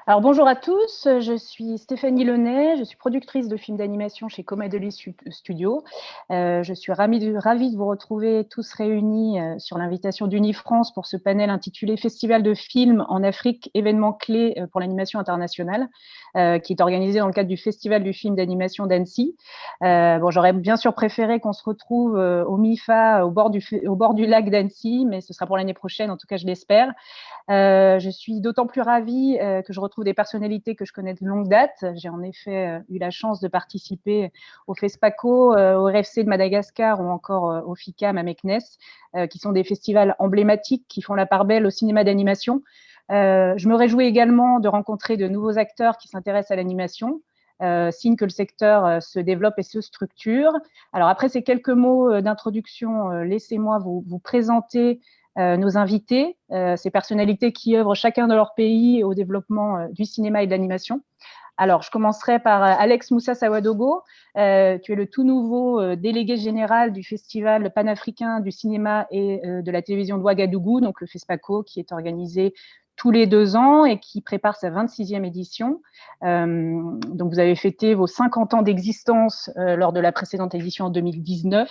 Alors bonjour à tous, je suis Stéphanie Launay, je suis productrice de films d'animation chez Comadeli Studio. Je suis ravie de vous retrouver tous réunis sur l'invitation d'Unifrance pour ce panel intitulé Festival de films en Afrique, événements clés pour l'animation internationale, qui est organisé dans le cadre du Festival du film d'animation d'Annecy. J'aurais bien sûr préféré qu'on se retrouve au MIFA, au bord du lac d'Annecy, mais ce sera pour l'année prochaine, en tout cas je l'espère. Je suis d'autant plus ravie que je retrouve des personnalités que je connais de longue date. J'ai en effet eu la chance de participer au FESPACO, au RFC de Madagascar ou encore au FICAM à Meknès, qui sont des festivals emblématiques qui font la part belle au cinéma d'animation. Je me réjouis également de rencontrer de nouveaux acteurs qui s'intéressent à l'animation. Signe que le secteur se développe et se structure. Alors après ces quelques mots d'introduction, laissez-moi vous présenter nos invités, ces personnalités qui œuvrent chacun de leur pays au développement du cinéma et de l'animation. Alors, je commencerai par Alex Moussa Sawadogo. Tu es le tout nouveau délégué général du Festival panafricain du cinéma et de la télévision de Ouagadougou, donc le FESPACO, qui est organisé tous les 2 ans et qui prépare sa 26e édition. Donc, vous avez fêté vos 50 ans d'existence lors de la précédente édition en 2019.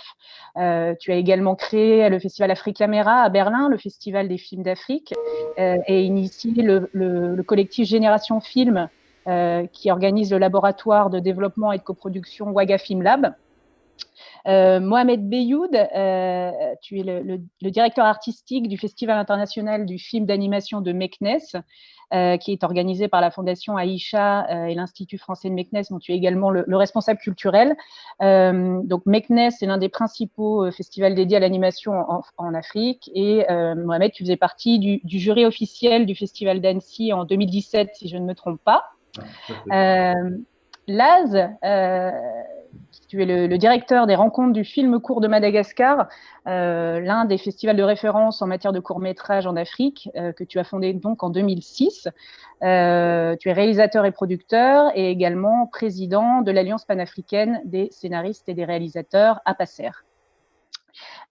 Tu as également créé le Festival Afrique Caméra à Berlin, le Festival des films d'Afrique, et initié le collectif Génération Film, qui organise le laboratoire de développement et de coproduction Ouaga Film Lab. Mohamed Beyoud, tu es le directeur artistique du Festival international du film d'animation de Meknès, qui est organisé par la Fondation Aïcha et l'Institut français de Meknès, dont tu es également le responsable culturel. Donc Meknès est l'un des principaux festivals dédiés à l'animation en Afrique, et Mohamed, tu faisais partie du jury officiel du Festival d'Annecy en 2017, si je ne me trompe pas. Laz, tu es le directeur des rencontres du film court de Madagascar, l'un des festivals de référence en matière de court-métrage en Afrique, que tu as fondé donc en 2006. Tu es réalisateur et producteur et également président de l'Alliance panafricaine des scénaristes et des réalisateurs à Passer.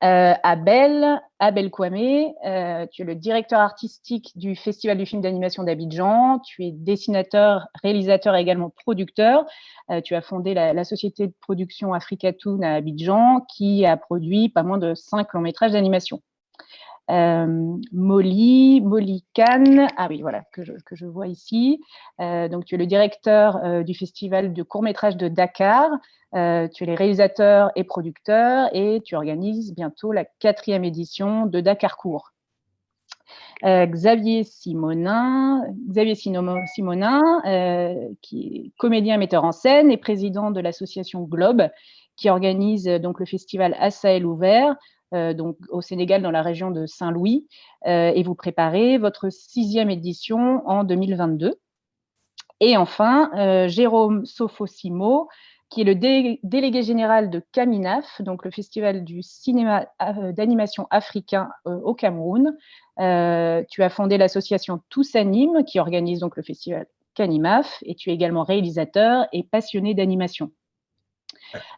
Abel Kwame, tu es le directeur artistique du Festival du film d'animation d'Abidjan, tu es dessinateur, réalisateur et également producteur. Tu as fondé la société de production Africatoon à Abidjan, qui a produit pas moins de 5 longs métrages d'animation. Molly Khan, ah oui, voilà, que je vois ici. Donc, tu es le directeur du festival de court-métrage de Dakar. Tu es les réalisateurs et producteurs et tu organises bientôt la 4e édition de Dakar Court. Xavier Simonin, qui est comédien metteur en scène et président de l'association Globe, qui organise donc le festival À Sahel ouvert, donc au Sénégal, dans la région de Saint-Louis, et vous préparez votre 6e édition en 2022. Et enfin, Jérôme Sofosimo, qui est le délégué général de Caminaf, donc le festival du cinéma d'animation africain au Cameroun. Tu as fondé l'association Tous Anime, qui organise donc le festival Canimaf, et tu es également réalisateur et passionné d'animation.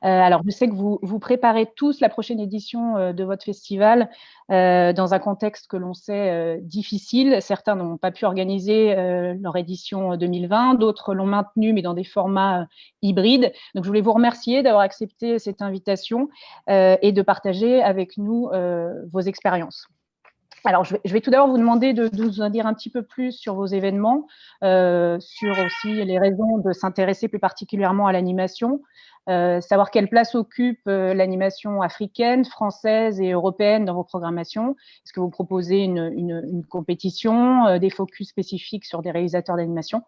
Alors, je sais que vous préparez tous la prochaine édition de votre festival dans un contexte que l'on sait difficile. Certains n'ont pas pu organiser leur édition 2020, d'autres l'ont maintenue, mais dans des formats hybrides. Donc, je voulais vous remercier d'avoir accepté cette invitation et de partager avec nous vos expériences. Alors, je vais tout d'abord vous demander de nous en dire un petit peu plus sur vos événements, sur aussi les raisons de s'intéresser plus particulièrement à l'animation, savoir quelle place occupe l'animation africaine, française et européenne dans vos programmations. Est-ce que vous proposez une compétition, des focus spécifiques sur des réalisateurs d'animation?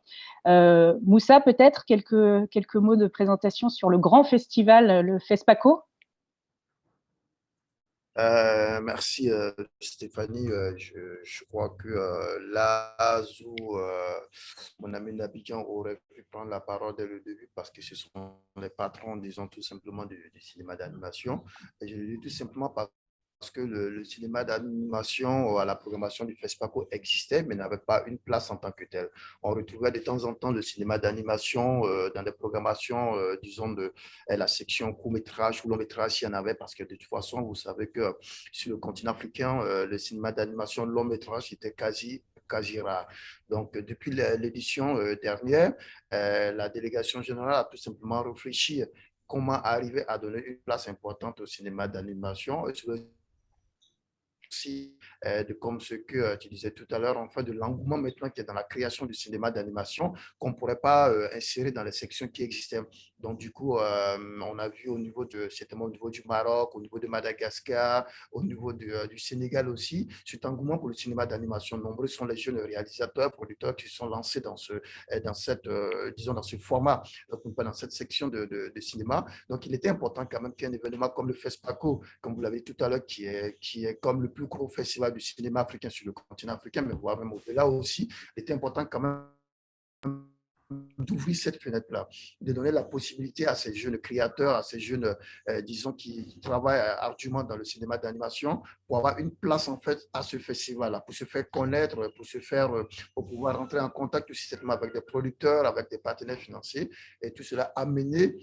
Moussa, peut-être quelques mots de présentation sur le grand festival, le FESPACO? Merci Stéphanie. Je crois que là où mon ami Nabidjan aurait pu prendre la parole dès le début parce que ce sont les patrons, disons tout simplement, du cinéma d'animation. Et je le dis tout simplement parce que le cinéma d'animation à la programmation du FESPACO existait, mais n'avait pas une place en tant que tel. On retrouvait de temps en temps le cinéma d'animation dans des programmations, disons, de la section court-métrage ou long-métrage, s'il y en avait, parce que de toute façon, vous savez que sur le continent africain, le cinéma d'animation long-métrage était quasi quasi rare. Donc, depuis l'édition dernière, la délégation générale a tout simplement réfléchi comment arriver à donner une place importante au cinéma d'animation, aussi comme ce que tu disais tout à l'heure, enfin de l'engouement maintenant qui est dans la création du cinéma d'animation qu'on ne pourrait pas insérer dans les sections qui existaient. Donc du coup, on a vu certainement au niveau du Maroc, au niveau de Madagascar, au niveau du Sénégal aussi, cet engouement pour le cinéma d'animation. Nombreux sont les jeunes réalisateurs, producteurs qui sont lancés disons dans ce format, dans cette section de cinéma. Donc il était important quand même qu'il y ait un événement comme le FESPACO, comme vous l'avez dit tout à l'heure, qui est comme le plus gros festival du cinéma africain sur le continent africain, mais voire même au-delà aussi. Il était important quand même d'ouvrir cette fenêtre-là, de donner la possibilité à ces jeunes créateurs, à ces jeunes, disons, qui travaillent ardument dans le cinéma d'animation, pour avoir une place, en fait, à ce festival-là, pour se faire connaître, pour pouvoir rentrer en contact aussi certainement avec des producteurs, avec des partenaires financiers, et tout cela amener,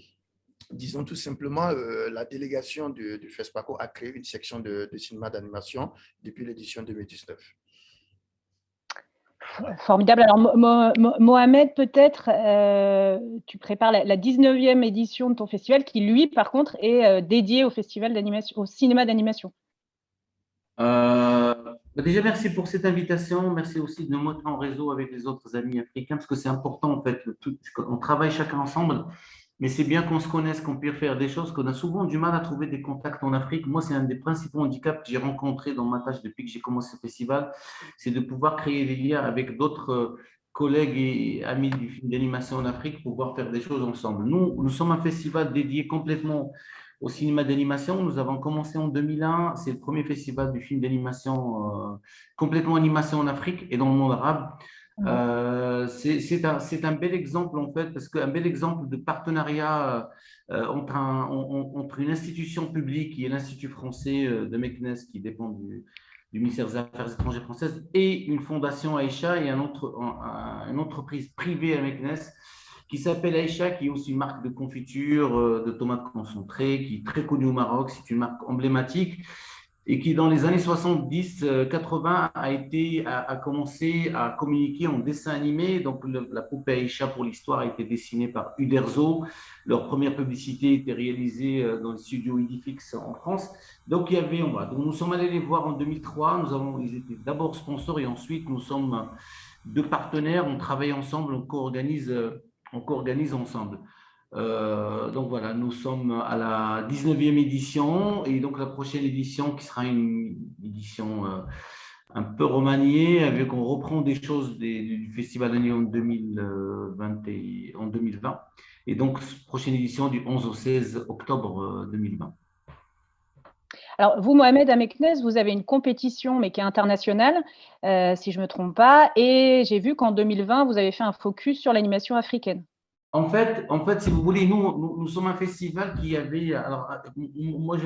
disons tout simplement, la délégation du FESPACO a créé une section de cinéma d'animation depuis l'édition 2019. Formidable. Alors, Mohamed, peut-être, tu prépares la 19e édition de ton festival qui, lui, par contre, est dédié au festival d'animation, au cinéma d'animation. Déjà, merci pour cette invitation. Merci aussi de nous mettre en réseau avec les autres amis africains parce que c'est important, en fait. On travaille chacun ensemble, mais c'est bien qu'on se connaisse, qu'on puisse faire des choses, qu'on a souvent du mal à trouver des contacts en Afrique. Moi, c'est un des principaux handicaps que j'ai rencontrés dans ma tâche depuis que j'ai commencé ce festival, c'est de pouvoir créer des liens avec d'autres collègues et amis du film d'animation en Afrique pour pouvoir faire des choses ensemble. Nous sommes un festival dédié complètement au cinéma d'animation. Nous avons commencé en 2001. C'est le premier festival du film d'animation, complètement animation en Afrique et dans le monde arabe. C'est un bel exemple, en fait, parce qu'un bel exemple de partenariat entre une institution publique, qui est l'Institut français de Meknès, qui dépend du ministère des Affaires étrangères françaises, et une fondation Aïcha et une entreprise privée à Meknès qui s'appelle Aïcha, qui est aussi une marque de confiture, de tomates concentrées, qui est très connue au Maroc. C'est une marque emblématique et qui, dans les années 70-80, a commencé à communiquer en dessin animé. Donc, la poupée Aïcha, pour l'histoire, a été dessinée par Uderzo. Leur première publicité était réalisée dans le studio Idifix en France. Donc, donc, nous sommes allés les voir en 2003. Ils étaient d'abord sponsors et ensuite, nous sommes deux partenaires. On travaille ensemble, on co-organise ensemble. Donc voilà, nous sommes à la 19e édition et donc la prochaine édition qui sera une édition un peu remaniée, avec on reprend des choses du Festival d'année en 2020 et donc prochaine édition du 11 au 16 octobre 2020. Alors, vous, Mohamed, à Meknès, vous avez une compétition, mais qui est internationale, si je ne me trompe pas, et j'ai vu qu'en 2020, vous avez fait un focus sur l'animation africaine. En fait, si vous voulez, nous sommes un festival qui avait… Alors, moi,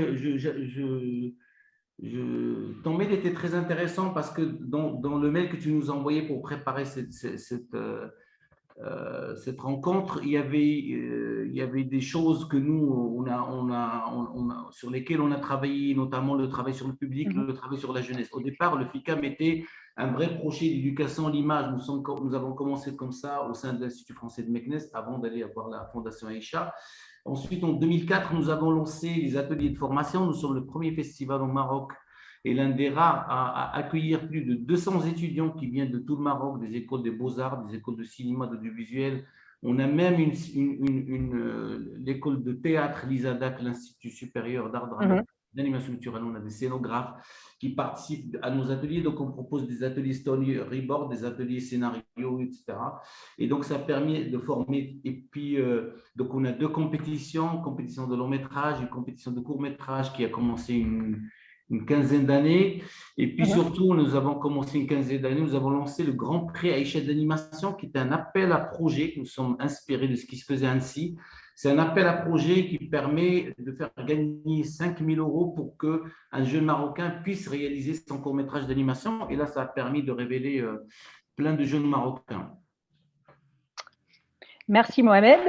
ton mail était très intéressant parce que dans le mail que tu nous as envoyé pour préparer cette rencontre, il y avait des choses que nous, sur lesquelles on a travaillé, notamment le travail sur le public, le travail sur la jeunesse. Au départ, le FICAM était un vrai projet d'éducation à l'image. Nous avons commencé comme ça au sein de l'Institut français de Meknès avant d'aller avoir la Fondation Aïcha. Ensuite, en 2004, nous avons lancé les ateliers de formation. Nous sommes le premier festival au Maroc et l'un des rares à accueillir plus de 200 étudiants qui viennent de tout le Maroc, des écoles des beaux-arts, des écoles de cinéma, d'audiovisuel. On a même l'école de théâtre, l'ISADAC, l'Institut supérieur d'art d'animation culturelle. On a des scénographes qui participent à nos ateliers. Donc, on propose des ateliers storyboard, des ateliers scénario, etc. Et donc, ça permet de former. Et puis, donc, on a deux compétitions, compétition de long métrage et compétition de court métrage qui a commencé une quinzaine d'années. Et puis surtout, nous avons commencé une quinzaine d'années, nous avons lancé le Grand Prix Aïcha d'animation, qui est un appel à projet. Nous sommes inspirés de ce qui se faisait à Annecy. C'est un appel à projet qui permet de faire gagner 5 000 € pour qu'un jeune Marocain puisse réaliser son court-métrage d'animation. Et là, ça a permis de révéler plein de jeunes Marocains. Merci Mohamed.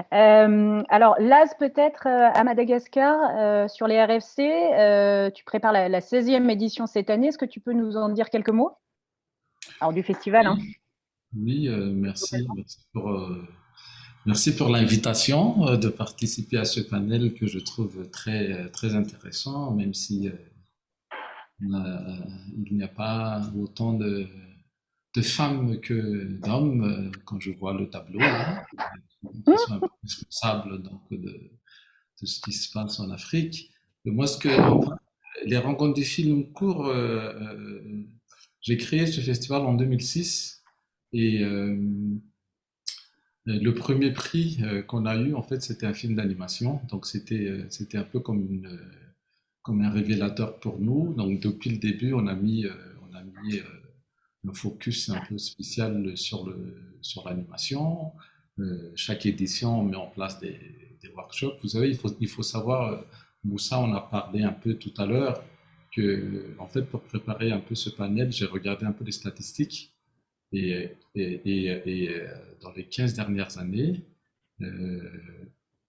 Alors Laz, peut-être à Madagascar, sur les RFC, tu prépares la 16e édition cette année. Est-ce que tu peux nous en dire quelques mots? Alors du festival, hein. Oui, oui, merci pour l'invitation de participer à ce panel que je trouve très intéressant, même si il n'y a pas autant de femmes que d'hommes quand je vois le tableau là, qui sont un peu responsables donc, de ce qui se passe en Afrique. Et moi, les rencontres du film court, j'ai créé ce festival en 2006 et le premier prix qu'on a eu, en fait, c'était un film d'animation. Donc, c'était un peu comme un révélateur pour nous. Donc, depuis le début, on a mis un focus un peu spécial sur l'animation. Chaque édition, on met en place des workshops. Vous savez, il faut savoir, Moussa, on a parlé un peu tout à l'heure, que, en fait, pour préparer un peu ce panel, j'ai regardé un peu les statistiques. Et dans les 15 dernières années, euh,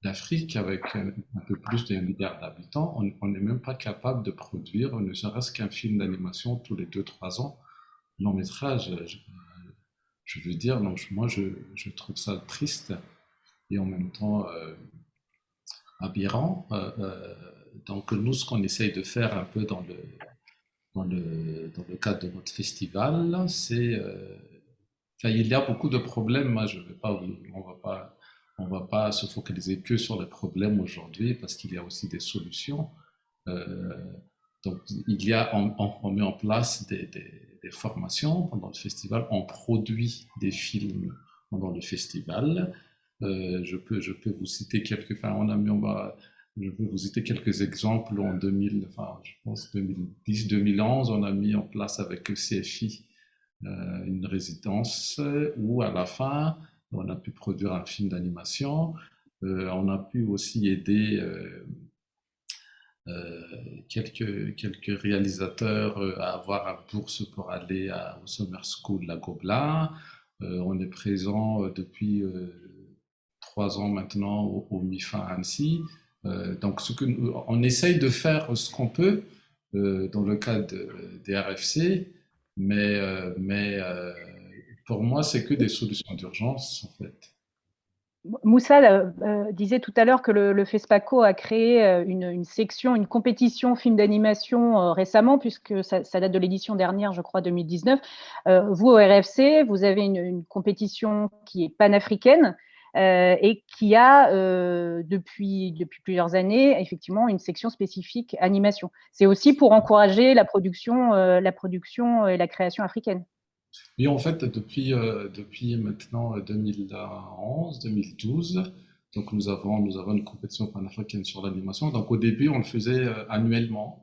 l'Afrique, avec un peu plus d'un milliard d'habitants, on n'est même pas capable de produire ne serait-ce qu'un film d'animation tous les 2 3 ans. Long métrage, je veux dire, donc moi je trouve ça triste et en même temps aberrant. Donc nous, ce qu'on essaye de faire un peu dans le cadre de notre festival, c'est enfin, il y a beaucoup de problèmes. Moi, je vais pas, on va pas se focaliser que sur les problèmes aujourd'hui, parce qu'il y a aussi des solutions. Euh, donc, on met en place des formations pendant le festival. On produit des films pendant le festival. Je peux vous citer quelques. Enfin, je peux vous citer quelques exemples en 2000. Enfin, je pense 2010-2011, on a mis en place avec le CFI une résidence où à la fin on a pu produire un film d'animation. On a pu aussi aider quelques réalisateurs à avoir une bourse pour aller au Summer School La Gobelin. On est présent depuis 3 ans maintenant au MIFA Annecy. Donc on essaye de faire ce qu'on peut dans le cadre des RFC, mais pour moi, c'est que des solutions d'urgence, en fait. Moussa disait tout à l'heure que le FESPACO a créé une section, une compétition film d'animation récemment, puisque ça date de l'édition dernière, je crois, 2019. Vous, au RFC, vous avez une compétition qui est panafricaine et qui a, depuis plusieurs années, effectivement, une section spécifique animation. C'est aussi pour encourager la production et la création africaine. Oui, en fait, depuis maintenant 2011-2012, donc nous avons une compétition panafricaine sur l'animation. Donc au début, on le faisait annuellement,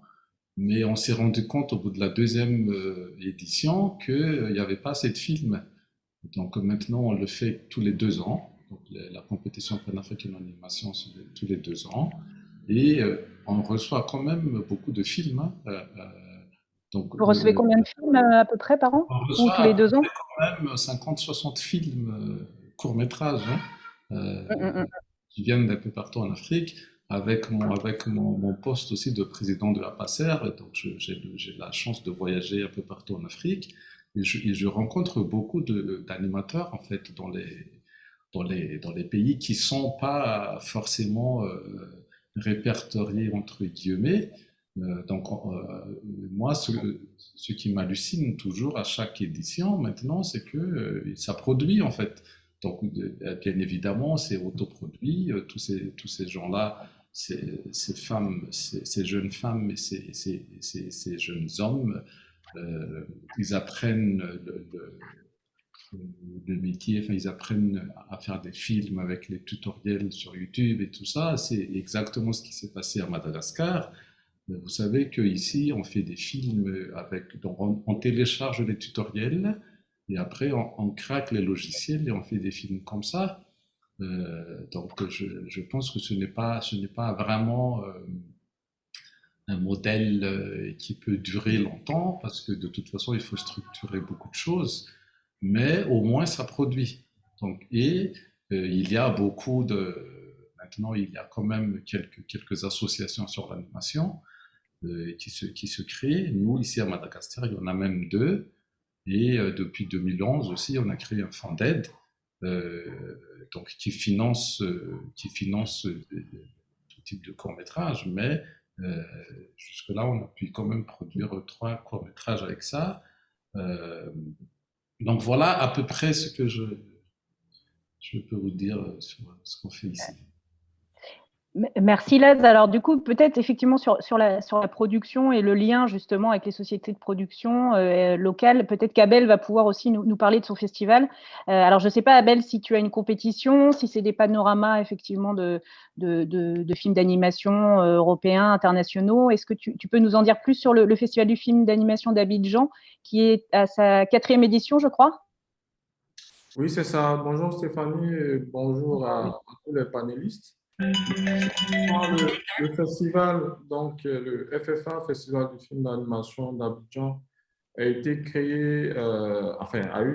mais on s'est rendu compte au bout de la deuxième édition qu'il n'y avait pas assez de films. Donc maintenant, on le fait tous les 2 ans. Donc la compétition panafricaine en animation, c'est tous les 2 ans. Et on reçoit quand même beaucoup de films, hein. Donc, Vous recevez combien de films à peu près par an? on Ou reçoit tous à les peu 2 ans? près quand même 50-60 films courts-métrages, hein, qui viennent d'un peu partout en Afrique, avec mon poste aussi de président de la PACER. Donc j'ai la chance de voyager un peu partout en Afrique. Et je rencontre beaucoup d'animateurs, en fait, dans les pays qui ne sont pas forcément répertoriés, entre guillemets. Donc, moi, ce qui m'hallucine toujours à chaque édition maintenant, c'est que ça produit en fait. Donc, bien évidemment, c'est autoproduit. Tous ces gens-là, ces femmes, ces jeunes femmes et ces jeunes hommes, ils apprennent le métier, enfin, ils apprennent à faire des films avec les tutoriels sur YouTube et tout ça. C'est exactement ce qui s'est passé à Madagascar. Vous savez qu'ici, on fait des films donc on télécharge les tutoriels et après on craque les logiciels et on fait des films comme ça. Donc je pense que ce n'est pas vraiment un modèle qui peut durer longtemps parce que de toute façon, il faut structurer beaucoup de choses, mais au moins ça produit. Donc, et il y a maintenant, il y a quand même quelques associations sur l'animation qui se créent. Nous, ici à Madagascar, il y en a même 2. Et depuis 2011 aussi, on a créé un fonds d'aide donc qui finance tout type de court-métrage, mais jusque-là, on a pu quand même produire 3 courts-métrages avec ça. Euh, donc voilà à peu près ce que je peux vous dire sur ce qu'on fait ici. Merci Laz. Alors du coup, peut-être effectivement sur la production et le lien justement avec les sociétés de production locales, peut-être qu'Abel va pouvoir aussi nous parler de son festival. Alors je ne sais pas Abel si tu as une compétition, si c'est des panoramas effectivement de films d'animation européens, internationaux. Est-ce que tu peux nous en dire plus sur le Festival du film d'animation d'Abidjan qui est à sa 4e édition, je crois? Oui, c'est ça. Bonjour Stéphanie et bonjour à tous les panélistes. Le festival, donc le FFA, Festival du film d'animation d'Abidjan, a été créé, a eu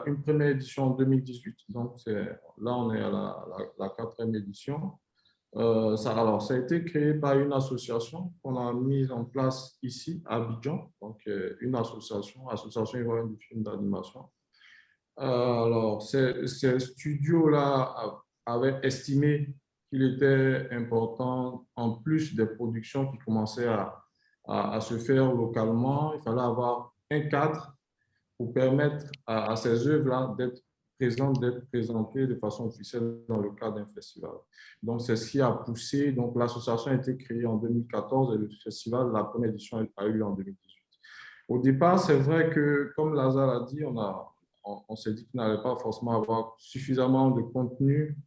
une première édition en 2018. Donc là, on est à la 4e édition. Ça a été créé par une association qu'on a mise en place ici à Abidjan, donc une association ivoirienne du film d'animation. Alors, ces studios-là avaient estimé qu'il était important, en plus des productions qui commençaient à se faire localement, il fallait avoir un cadre pour permettre à ces œuvres-là d'être présentées de façon officielle dans le cadre d'un festival. Donc, c'est ce qui a poussé. Donc, l'association a été créée en 2014 et le festival, la première édition a eu lieu en 2018. Au départ, c'est vrai que, comme Lazare a dit, on s'est dit qu'il n'allait pas forcément avoir suffisamment de contenu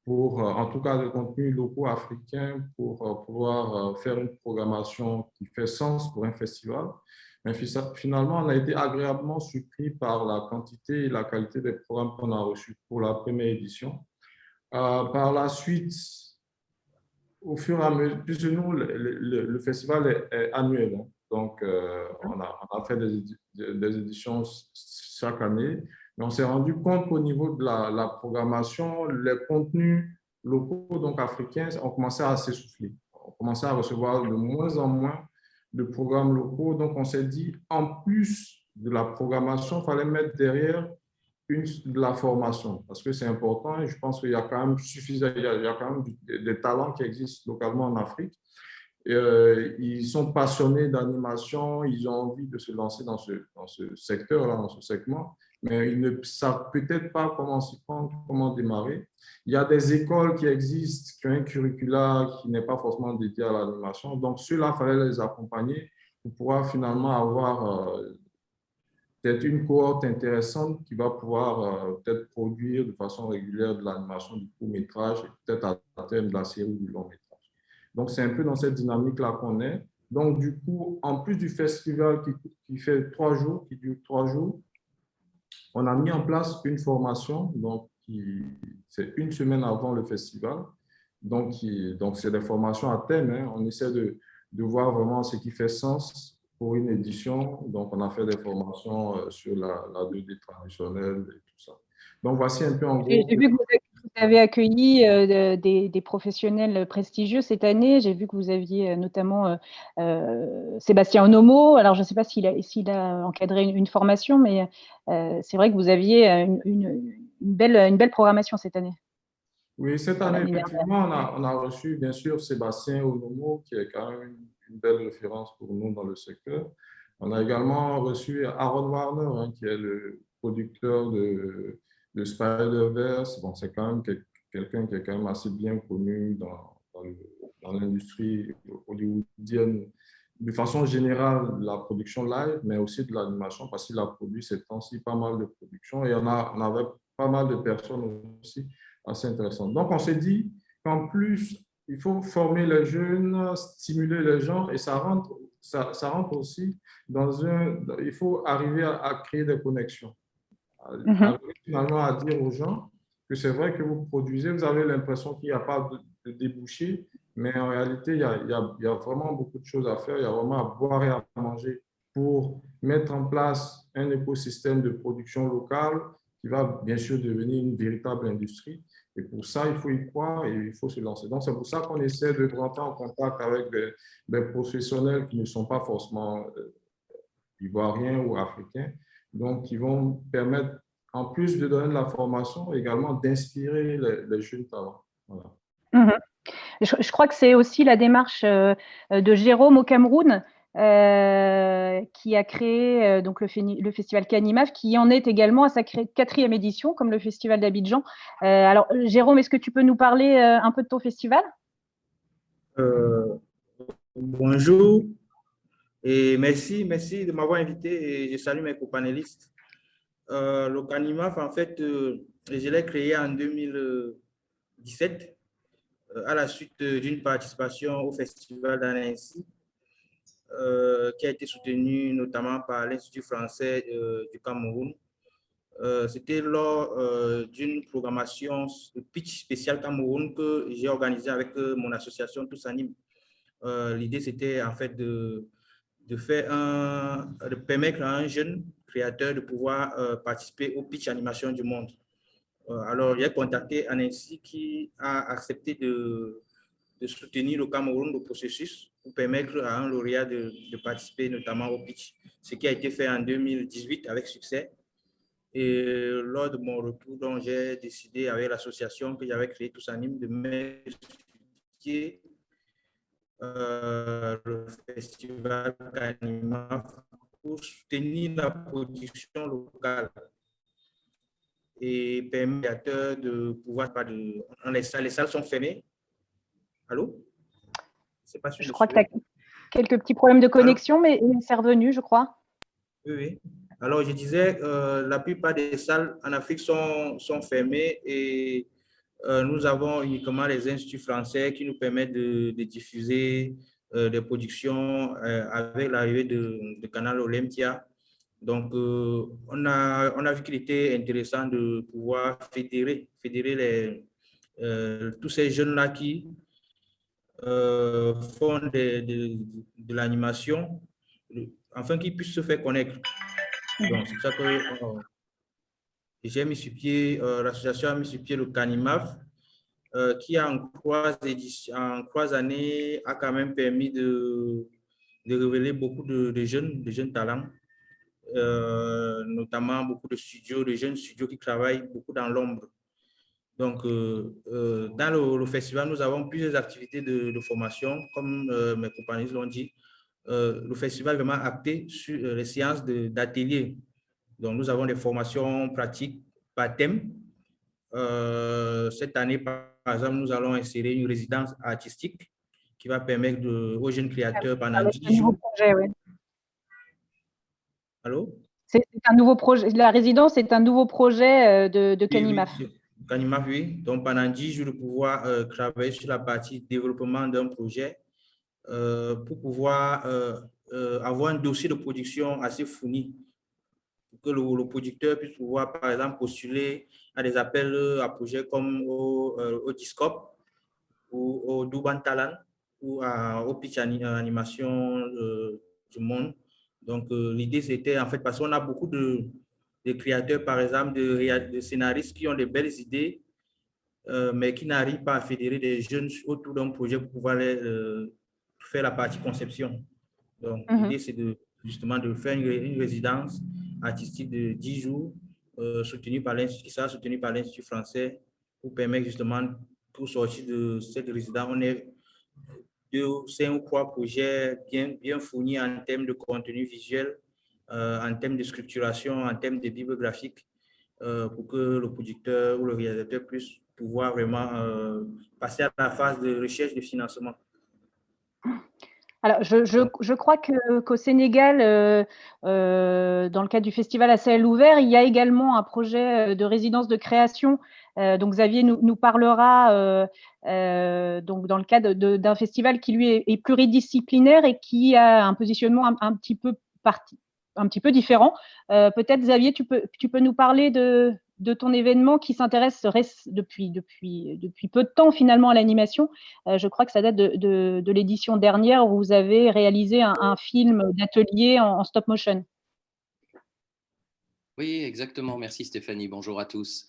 en tout cas de contenus locaux africains pour pouvoir faire une programmation qui fait sens pour un festival. Mais finalement, on a été agréablement surpris par la quantité et la qualité des programmes qu'on a reçus pour la première édition. Par la suite, au fur et à mesure, puisque nous, le festival est annuel, hein. Donc, on a fait des éditions chaque année, mais on s'est rendu compte qu'au niveau de la programmation, les contenus locaux, donc africains, ont commencé à s'essouffler. On commençait à recevoir de moins en moins de programmes locaux. Donc, on s'est dit, en plus de la programmation, il fallait mettre derrière de la formation, parce que c'est important et je pense qu'il y a quand même il y a quand même des talents qui existent localement en Afrique. Ils sont passionnés d'animation, ils ont envie de se lancer dans ce secteur-là, dans ce segment, mais ils ne savent peut-être pas comment s'y prendre, comment démarrer. Il y a des écoles qui existent, qui ont un curricula qui n'est pas forcément dédié à l'animation, donc ceux-là, il fallait les accompagner pour pouvoir finalement avoir peut-être une cohorte intéressante qui va pouvoir peut-être produire de façon régulière de l'animation du court-métrage et peut-être à terme de la série du long-métrage. Donc, c'est un peu dans cette dynamique-là qu'on est. Donc, du coup, en plus du festival qui fait 3 jours, qui dure 3 jours, on a mis en place une formation, donc c'est une semaine avant le festival. Donc c'est des formations à thème, hein. On essaie de voir vraiment ce qui fait sens pour une édition. Donc, on a fait des formations sur la 2D traditionnelle et tout ça. Donc, voici un peu en gros. J'ai vu que vous avez accueilli des professionnels prestigieux cette année. J'ai vu que vous aviez notamment Sébastien Onomo. Alors, je ne sais pas s'il a encadré une formation, mais c'est vrai que vous aviez une belle programmation cette année. Oui, cette année, effectivement, on a reçu, bien sûr, Sébastien Onomo, qui est quand même une belle référence pour nous dans le secteur. On a également reçu Aaron Warner, hein, qui est le producteur de Spider-Verse. Bon, c'est quand même quelqu'un qui est quand même assez bien connu dans l'industrie hollywoodienne, de façon générale, la production live, mais aussi de l'animation, parce qu'il a produit ces temps-ci pas mal de productions. Et on avait pas mal de personnes aussi assez intéressant. Donc, on s'est dit qu'en plus, il faut former les jeunes, stimuler les gens et ça rentre aussi dans il faut arriver à créer des connexions. Arriver finalement à dire aux gens que c'est vrai que vous produisez, vous avez l'impression qu'il n'y a pas de débouché, mais en réalité, il y a vraiment beaucoup de choses à faire. Il y a vraiment à boire et à manger pour mettre en place un écosystème de production locale qui va bien sûr devenir une véritable industrie. Et pour ça, il faut y croire et il faut se lancer. Donc, c'est pour ça qu'on essaie de rentrer en contact avec des professionnels qui ne sont pas forcément ivoiriens ou africains, donc qui vont permettre, en plus de donner de la formation, également d'inspirer les jeunes talents. Voilà. Mhm. Je crois que c'est aussi la démarche de Jérôme au Cameroun qui a créé donc le festival Canimaf, qui en est également à sa 4e édition, comme le festival d'Abidjan. Alors, Jérôme, est-ce que tu peux nous parler un peu de ton festival? Bonjour et merci de m'avoir invité et je salue mes copanélistes. Le Canimaf, en fait, je l'ai créé en 2017 à la suite d'une participation au festival d'Annecy qui a été soutenu notamment par l'Institut français du Cameroun. C'était lors d'une programmation de pitch spécial Cameroun que j'ai organisé avec mon association Tous Anime. L'idée, c'était en fait de permettre à un jeune créateur de pouvoir participer au pitch animation du monde. Alors, j'ai contacté Annecy qui a accepté de soutenir le Cameroun au processus pour permettre à un lauréat de participer notamment au pitch, ce qui a été fait en 2018 avec succès. Et lors de mon retour, donc, j'ai décidé avec l'association que j'avais créée Tous Anime de m'impliquer le festival Canimaf pour soutenir la production locale et permettre de pouvoir les salles sont fermées. Allô? C'est pas sûr. Je crois que tu as quelques petits problèmes de connexion, mais c'est revenu, je crois. Oui. Alors, je disais, la plupart des salles en Afrique sont fermées et nous avons uniquement les instituts français qui nous permettent de diffuser des productions avec l'arrivée de Canal Olympia. Donc, on a vu qu'il était intéressant de pouvoir fédérer tous ces jeunes-là qui font de l'animation, afin qu'ils puissent se faire connaître. Donc, c'est ça que j'ai mis sur pied, l'association a mis sur pied le Canimaf, qui en 3 années a quand même permis de révéler beaucoup de jeunes talents, notamment beaucoup de jeunes studios qui travaillent beaucoup dans l'ombre. Donc, dans le festival, nous avons plusieurs activités de formation, comme mes compagnons l'ont dit. Le festival est vraiment acté sur les séances d'ateliers. Donc, nous avons des formations pratiques par thème. Cette année, par exemple, nous allons insérer une résidence artistique qui va permettre aux jeunes créateurs pendant 10 jours. Projet, ouais. Allô? C'est un nouveau projet. La résidence est un nouveau projet de Canimaf. Oui, Canimaf, oui. Donc, pendant 10 jours, de pouvoir travailler sur la partie développement d'un projet pour pouvoir avoir un dossier de production assez fourni pour que le producteur puisse pouvoir, par exemple, postuler à des appels à projets comme au Discop ou au Duban Talent ou au pitch animation du monde. Donc, l'idée, c'était en fait, parce qu'on a beaucoup de créateurs, par exemple, de scénaristes qui ont de belles idées, mais qui n'arrivent pas à fédérer des jeunes autour d'un projet pour pouvoir faire la partie conception. Donc, l'idée, c'est justement de faire une résidence artistique de 10 jours, soutenue par l'Institut français, pour permettre justement, pour sortir de cette résidence, on est 2, 5 ou 3 projets bien fournis en termes de contenu visuel, en termes de structuration, en termes de bibliographique, pour que le producteur ou le réalisateur puisse pouvoir vraiment passer à la phase de recherche de financement. Alors, je crois qu'au Sénégal, dans le cadre du festival à ciel ouvert, il y a également un projet de résidence de création. Donc, Xavier nous parlera donc dans le cadre d'un festival qui, lui, est pluridisciplinaire et qui a un positionnement un petit peu différent. Peut-être, Xavier, tu peux nous parler de ton événement qui s'intéresse depuis peu de temps finalement à l'animation. Je crois que ça date de l'édition dernière où vous avez réalisé un film d'atelier en stop motion. Oui, exactement. Merci Stéphanie. Bonjour à tous.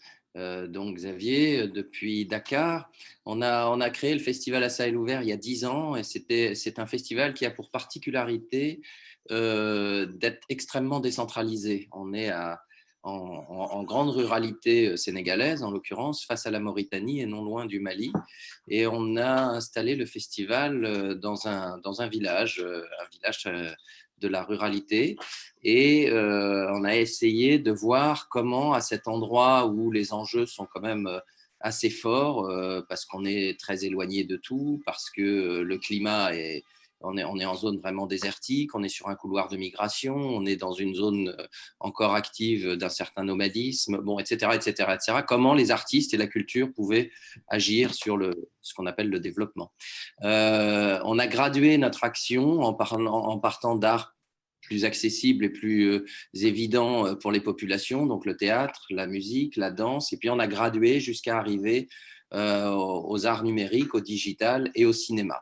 donc Xavier, depuis Dakar. On a créé le festival à ciel ouvert il y a 10 ans et c'est un festival qui a pour particularité d'être extrêmement décentralisé. On est en grande ruralité sénégalaise, en l'occurrence, face à la Mauritanie et non loin du Mali. Et on a installé le festival dans un village de la ruralité. Et on a essayé de voir comment, à cet endroit où les enjeux sont quand même assez forts, parce qu'on est très éloigné de tout, parce que le climat on est en zone vraiment désertique, on est sur un couloir de migration, on est dans une zone encore active d'un certain nomadisme, bon, etc., etc., etc. Comment les artistes et la culture pouvaient agir sur ce qu'on appelle le développement. On a gradué notre action en partant d'art plus accessible et plus évident pour les populations, donc le théâtre, la musique, la danse, et puis on a gradué jusqu'à arriver aux arts numériques, au digital et au cinéma.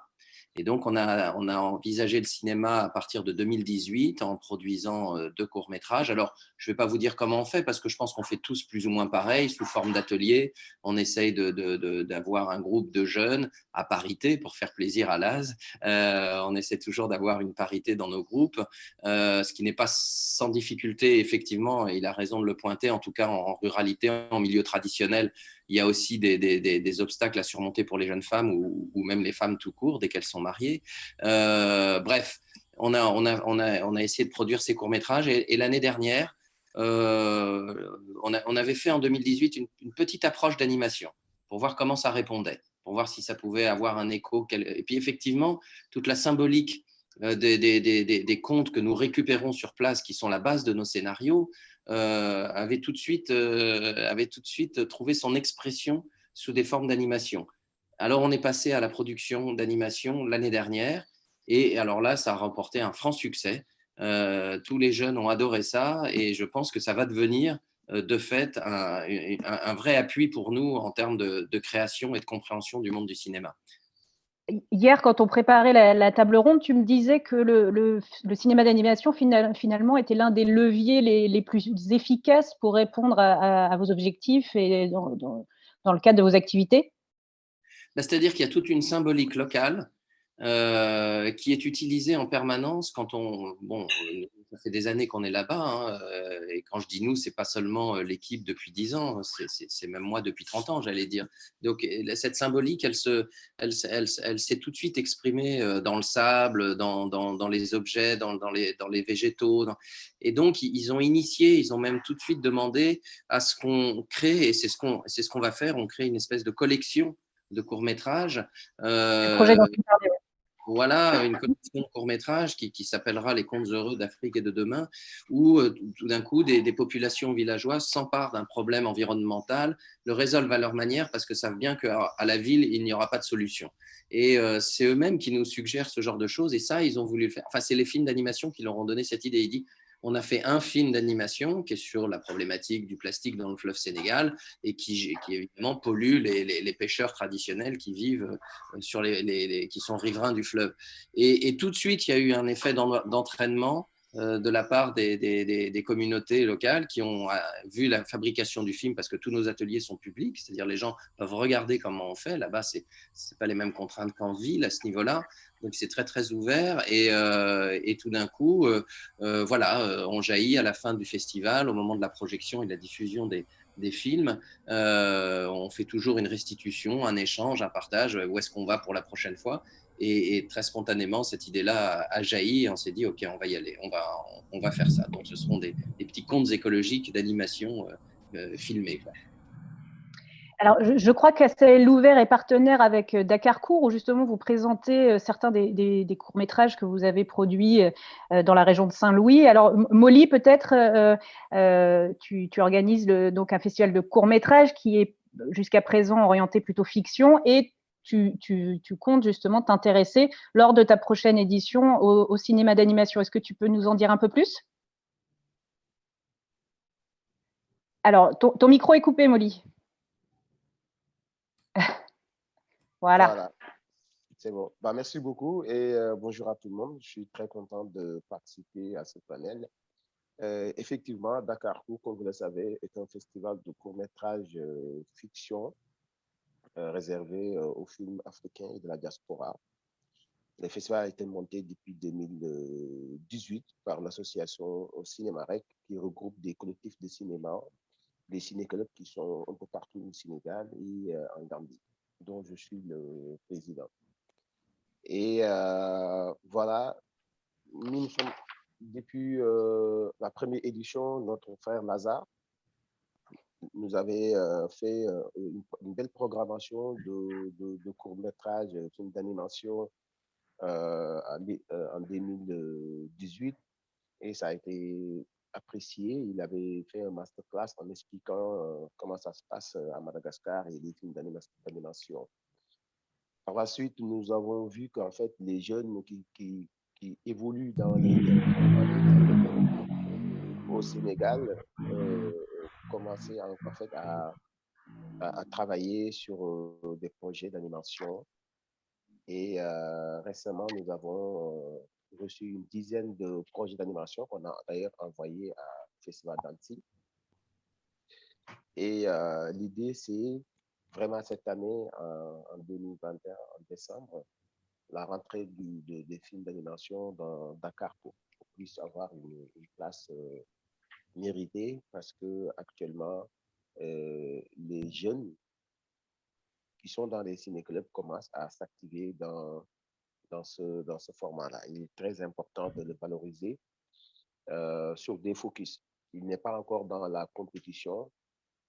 Et donc, on a envisagé le cinéma à partir de 2018 en produisant 2 courts-métrages. Alors, je ne vais pas vous dire comment on fait parce que je pense qu'on fait tous plus ou moins pareil, sous forme d'atelier. On essaye d'avoir un groupe de jeunes à parité pour faire plaisir à Laz. On essaie toujours d'avoir une parité dans nos groupes, ce qui n'est pas sans difficulté, effectivement, et il a raison de le pointer, en tout cas en ruralité, en milieu traditionnel. Il y a aussi des obstacles à surmonter pour les jeunes femmes ou même les femmes tout court dès qu'elles sont mariées. Bref, on a essayé de produire ces courts-métrages et l'année dernière, on avait fait en 2018 une petite approche d'animation pour voir comment ça répondait, pour voir si ça pouvait avoir un écho. Et puis effectivement, toute la symbolique des contes que nous récupérons sur place, qui sont la base de nos scénarios, avait tout de suite trouvé son expression sous des formes d'animation. Alors, on est passé à la production d'animation l'année dernière, et alors là, ça a remporté un franc succès. Tous les jeunes ont adoré ça, et je pense que ça va devenir de fait un vrai appui pour nous en termes de création et de compréhension du monde du cinéma. Hier, quand on préparait la table ronde, tu me disais que le cinéma d'animation, finalement, était l'un des leviers les plus efficaces pour répondre à vos objectifs et dans le cadre de vos activités. C'est-à-dire qu'il y a toute une symbolique locale qui est utilisée en permanence quand bon, ça fait des années qu'on est là-bas, hein, et quand je dis nous, c'est pas seulement l'équipe depuis 10 ans, c'est même moi depuis 30 ans, j'allais dire. Donc cette symbolique, elle s'est tout de suite exprimée dans le sable, dans les objets, dans les végétaux. Et donc ils ont initié, ils ont même tout de suite demandé à ce qu'on crée, et c'est ce qu'on va faire, on crée une espèce de collection de courts-métrages. Voilà, une collection de courts-métrages qui s'appellera Les Contes heureux d'Afrique et de demain, où tout d'un coup, des populations villageoises s'emparent d'un problème environnemental, le résolvent à leur manière parce que savent bien qu'à la ville, il n'y aura pas de solution. Et c'est eux-mêmes qui nous suggèrent ce genre de choses. Et ça, ils ont voulu le faire. Enfin, c'est les films d'animation qui leur ont donné cette idée. Ils disent, on a fait un film d'animation qui est sur la problématique du plastique dans le fleuve Sénégal et qui évidemment pollue les pêcheurs traditionnels qui vivent qui sont riverains du fleuve. Et tout de suite, il y a eu un effet d'entraînement de la part des communautés locales qui ont vu la fabrication du film, parce que tous nos ateliers sont publics, c'est-à-dire les gens peuvent regarder comment on fait. Là-bas, c'est pas les mêmes contraintes qu'en ville à ce niveau-là. Donc, c'est très, très ouvert. Et tout d'un coup, voilà, on jaillit à la fin du festival, au moment de la projection et de la diffusion des films. On fait toujours une restitution, un échange, un partage. Où est-ce qu'on va pour la prochaine fois? Et très spontanément, cette idée-là a jailli et on s'est dit, OK, on va y aller, on va faire ça. Donc, ce seront des petits contes écologiques d'animation filmés, quoi. Alors, je crois qu'ACL Ouvert est partenaire avec Dakar Court, où justement vous présentez certains des courts-métrages que vous avez produits dans la région de Saint-Louis. Alors, Molly, peut-être, tu organises donc un festival de courts-métrages qui est jusqu'à présent orienté plutôt fiction, et tu comptes justement t'intéresser lors de ta prochaine édition au cinéma d'animation. Est-ce que tu peux nous en dire un peu plus? Alors, ton micro est coupé, Molly. Voilà. C'est bon. Merci beaucoup et bonjour à tout le monde. Je suis très content de participer à ce panel. Effectivement, Dakarcourt, comme vous le savez, est un festival de court-métrage fiction réservé aux films africains et de la diaspora. Le festival a été monté depuis 2018 par l'association Cinémarec, qui regroupe des collectifs de cinéma, des ciné-clubs qui sont un peu partout au Sénégal et en Gambie, dont je suis le président. Et voilà, nous sommes, depuis la première édition, notre frère Lazare nous avait fait une belle programmation de courts-métrages, films d'animation en 2018, et ça a été apprécié. Il avait fait un masterclass en expliquant comment ça se passe à Madagascar et les films d'animation. Par la suite, nous avons vu qu'en fait, les jeunes qui évoluent au Sénégal commençaient en fait à travailler sur des projets d'animation. Et récemment, nous avons reçu une dizaine de projets d'animation qu'on a d'ailleurs envoyés à Festival d'Antilles. Et l'idée, c'est vraiment cette année, en 2021, en décembre, la rentrée des films d'animation dans Dakar pour qu'on puisse avoir une place méritée, parce qu'actuellement, les jeunes qui sont dans les ciné-clubs commencent à s'activer dans ce format-là. Il est très important de le valoriser sur des focus. Il n'est pas encore dans la compétition,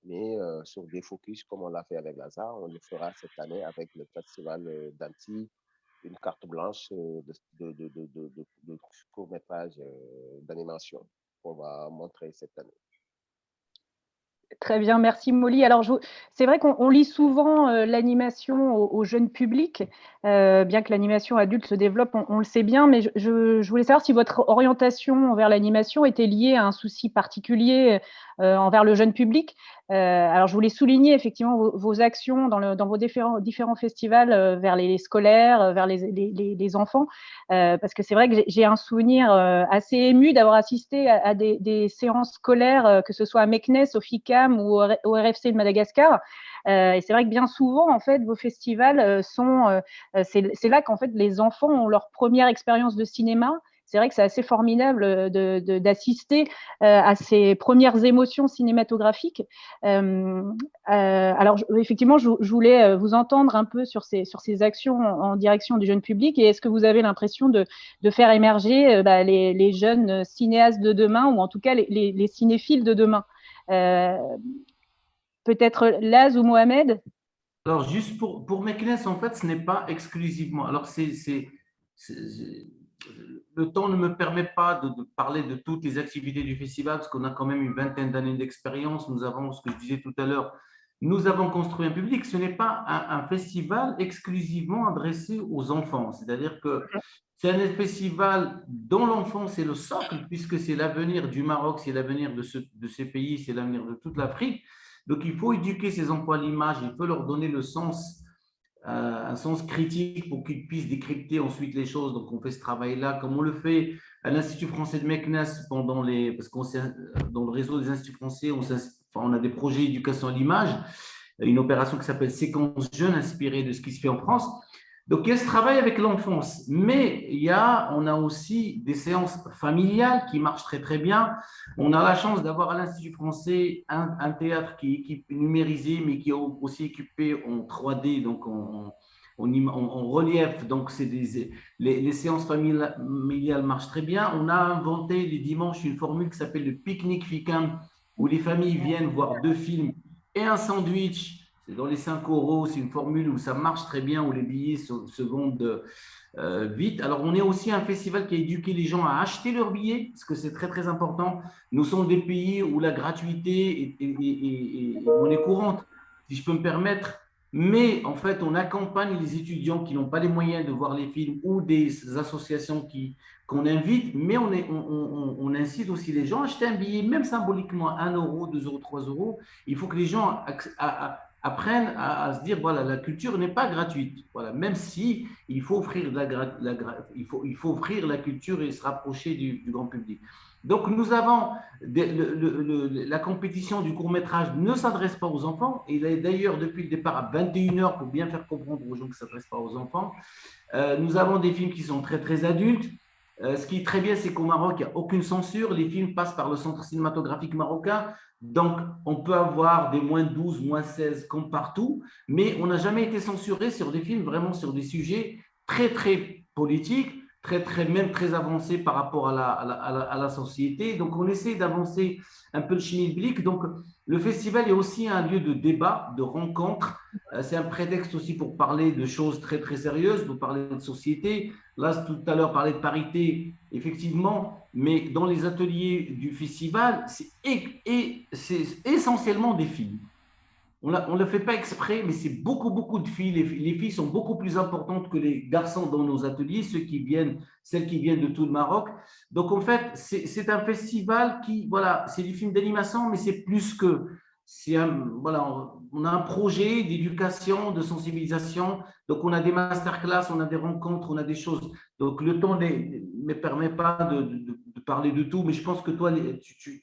mais sur des focus, comme on l'a fait avec Lazare, on le fera cette année avec le Festival d'Antilles, une carte blanche de court-métrage d'animation qu'on va montrer cette année. Très bien, merci Molly. Alors, c'est vrai qu'on lit souvent l'animation au jeune public, bien que l'animation adulte se développe, on le sait bien, mais je voulais savoir si votre orientation envers l'animation était liée à un souci particulier envers le jeune public. Alors, je voulais souligner effectivement vos actions dans vos différents festivals vers les scolaires, vers les enfants, parce que c'est vrai que j'ai un souvenir assez ému d'avoir assisté à des séances scolaires, que ce soit à Meknes, au FICAM ou au RFC de Madagascar. Et c'est vrai que bien souvent, en fait, vos festivals c'est là qu'en fait les enfants ont leur première expérience de cinéma. C'est vrai que c'est assez formidable d'assister à ces premières émotions cinématographiques. Alors, effectivement, je voulais vous entendre un peu sur ces actions en direction du jeune public. Et est-ce que vous avez l'impression de faire émerger les jeunes cinéastes de demain, ou en tout cas les cinéphiles de demain? Peut-être Laz ou Mohamed? Alors, juste pour Meknes, en fait, ce n'est pas exclusivement. Alors, le temps ne me permet pas de parler de toutes les activités du festival, parce qu'on a quand même une vingtaine d'années d'expérience. Nous avons, ce que je disais tout à l'heure, nous avons construit un public. Ce n'est pas un festival exclusivement adressé aux enfants. C'est-à-dire que c'est un festival dont l'enfance est le socle, puisque c'est l'avenir du Maroc, c'est l'avenir de ces pays, c'est l'avenir de toute l'Afrique. Donc, il faut éduquer ces enfants à l'image, il faut leur donner le sens, un sens critique pour qu'ils puissent décrypter ensuite les choses. Donc, on fait ce travail-là, comme on le fait à l'Institut français de Meknes, parce qu'on dans le réseau des instituts français, on a des projets d'éducation à l'image, une opération qui s'appelle Séquence Jeunes, inspirée de ce qui se fait en France. Donc, il y a ce travail avec l'enfance, mais on a aussi des séances familiales qui marchent très, très bien. On a la chance d'avoir à l'Institut français un théâtre qui est numérisé, mais qui est aussi équipé en 3D, donc en relief. Donc, les séances familiales marchent très bien. On a inventé les dimanches une formule qui s'appelle le pique-nique FICAM, où les familles viennent voir 2 films et un sandwich. C'est dans les 5 €, c'est une formule où ça marche très bien, où les billets se vendent vite. Alors, on est aussi un festival qui a éduqué les gens à acheter leurs billets, parce que c'est très, très important. Nous sommes des pays où la gratuité est monnaie courante, si je peux me permettre. Mais en fait, on accompagne les étudiants qui n'ont pas les moyens de voir les films, ou des associations qu'on invite, mais on incite aussi les gens à acheter un billet, même symboliquement, 1 €, 2 €, 3 €. Il faut que les gens apprennent à se dire, voilà, la culture n'est pas gratuite. Voilà, même si il faut offrir il faut offrir la culture et se rapprocher du grand public. Donc, nous avons la compétition du court-métrage ne s'adresse pas aux enfants. Il est d'ailleurs depuis le départ à 21h pour bien faire comprendre aux gens que ça ne s'adresse pas aux enfants. Nous avons des films qui sont très, très adultes. Ce qui est très bien, c'est qu'au Maroc, il n'y a aucune censure. Les films passent par le centre cinématographique marocain. Donc, on peut avoir des moins 12, moins 16 comme partout. Mais on n'a jamais été censuré sur des films, vraiment sur des sujets très, très politiques, même très avancés par rapport à la société. Donc, on essaie d'avancer un peu le schmilblick. Donc, le festival est aussi un lieu de débat, de rencontre. C'est un prétexte aussi pour parler de choses très, très sérieuses, pour parler de société. Là, tout à l'heure, parler de parité, effectivement, mais dans les ateliers du festival, c'est essentiellement des filles. On ne le fait pas exprès, mais c'est beaucoup, beaucoup de filles. Les filles sont beaucoup plus importantes que les garçons dans nos ateliers, celles qui viennent de tout le Maroc. Donc, en fait, c'est un festival qui, voilà, c'est du film d'animation, mais c'est plus que. Voilà, on a un projet d'éducation, de sensibilisation. Donc, on a des masterclass, on a des rencontres, on a des choses. Donc, le temps ne me permet pas de parler de tout, mais je pense que toi,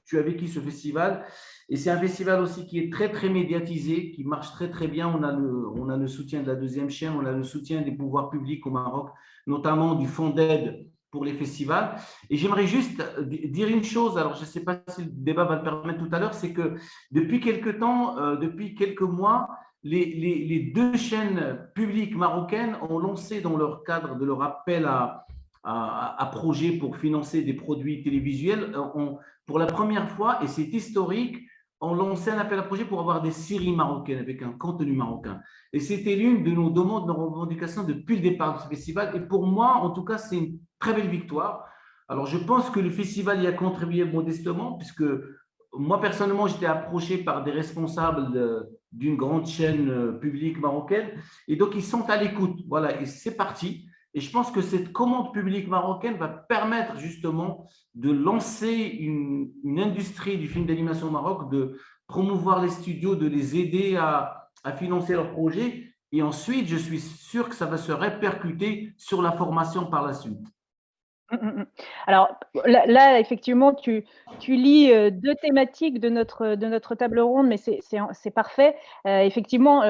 tu as vécu ce festival. Et c'est un festival aussi qui est très, très médiatisé, qui marche très, très bien. On a le soutien de la deuxième chaîne, on a le soutien des pouvoirs publics au Maroc, notamment du fonds d'aide pour les festivals. Et j'aimerais juste dire une chose, alors je ne sais pas si le débat va le permettre tout à l'heure, c'est que depuis quelques temps, depuis quelques mois, les deux chaînes publiques marocaines ont lancé dans leur cadre de leur appel à projets pour financer des produits télévisuels, pour la première fois, et c'est historique, on lancé un appel à projet pour avoir des séries marocaines avec un contenu marocain. Et c'était l'une de nos demandes, de nos revendications depuis le départ de ce festival. Et pour moi, en tout cas, c'est une très belle victoire. Alors, je pense que le festival y a contribué modestement, puisque moi, personnellement, j'étais approché par des responsables d'une grande chaîne publique marocaine. Et donc, ils sont à l'écoute. Voilà, et c'est parti. Et je pense que cette commande publique marocaine va permettre justement de lancer une industrie du film d'animation au Maroc, de promouvoir les studios, de les aider à financer leurs projets. Et ensuite, je suis sûr que ça va se répercuter sur la formation par la suite. Alors là, effectivement, tu lis deux thématiques de notre table ronde, mais c'est parfait. Effectivement,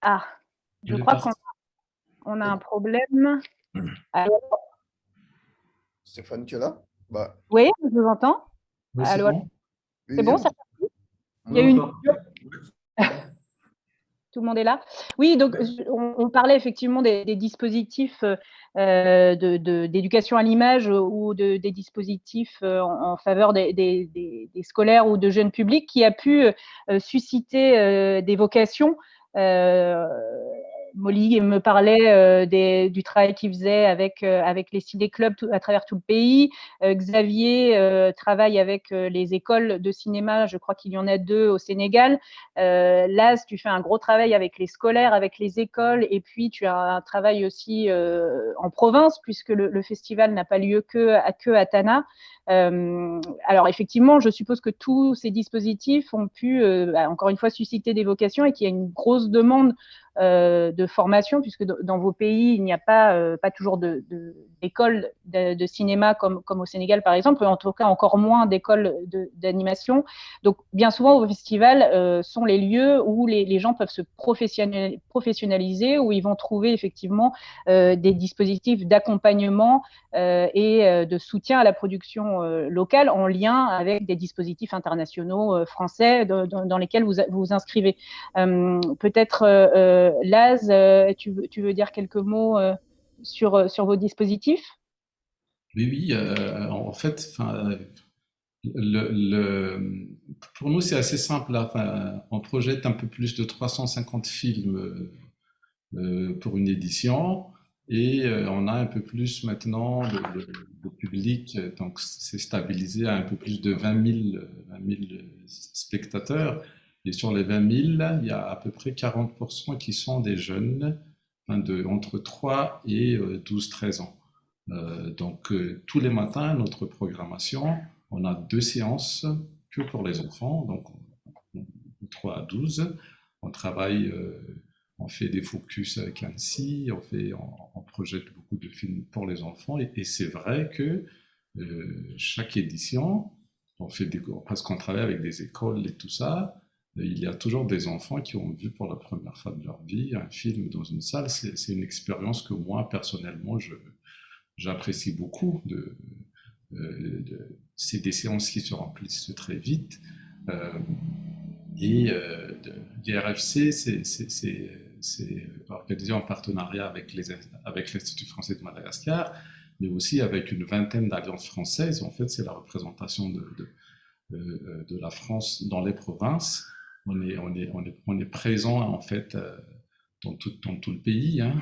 Ah, je crois qu'on a un problème. Alors, Stéphane, tu es là? Bah, oui, je vous entends. Oui, c'est Alors, bon. c'est bon, ça Il y a eu une Tout le monde est là? Oui, donc on parlait effectivement des dispositifs d'éducation à l'image ou des dispositifs en faveur des scolaires ou de jeunes publics qui a pu susciter des vocations. Molly me parlait du travail qu'il faisait avec les ciné-clubs à travers tout le pays. Xavier travaille avec les écoles de cinéma, je crois qu'il y en a 2 au Sénégal. Laz, tu fais un gros travail avec les scolaires, avec les écoles, et puis tu as un travail aussi en province, puisque le festival n'a pas lieu que à Tana. Alors effectivement, je suppose que tous ces dispositifs ont pu, encore une fois, susciter des vocations et qu'il y a une grosse demande de formation, puisque dans vos pays, il n'y a pas toujours d'écoles de cinéma comme au Sénégal, par exemple, en tout cas encore moins d'écoles d'animation. Donc, bien souvent, au festival, sont les lieux où les gens peuvent se professionnaliser, où ils vont trouver effectivement des dispositifs d'accompagnement et de soutien à la production locale en lien avec des dispositifs internationaux français dans lesquels vous vous inscrivez. Peut-être, Laz, tu veux dire quelques mots sur vos dispositifs? Oui, en fait, pour nous, c'est assez simple. On projette un peu plus de 350 films pour une édition et on a un peu plus maintenant le public, donc c'est stabilisé à un peu plus de 20 000 spectateurs. Et sur les 20 000, il y a à peu près 40% qui sont des jeunes, entre 3 et 12-13 ans. Donc tous les matins, notre programmation, on a 2 séances que pour les enfants, donc 3 à 12. On travaille, on fait des focus avec Annecy, on projette beaucoup de films pour les enfants. Et c'est vrai que chaque édition, parce qu'on travaille avec des écoles et tout ça, il y a toujours des enfants qui ont vu pour la première fois de leur vie un film dans une salle. C'est une expérience que moi, personnellement, j'apprécie beaucoup. C'est des séances qui se remplissent très vite. DRFC, c'est organisé en partenariat avec l'Institut français de Madagascar, mais aussi avec une vingtaine d'alliances françaises. En fait, c'est la représentation de la France dans les provinces. On est présent en fait dans tout le pays, hein,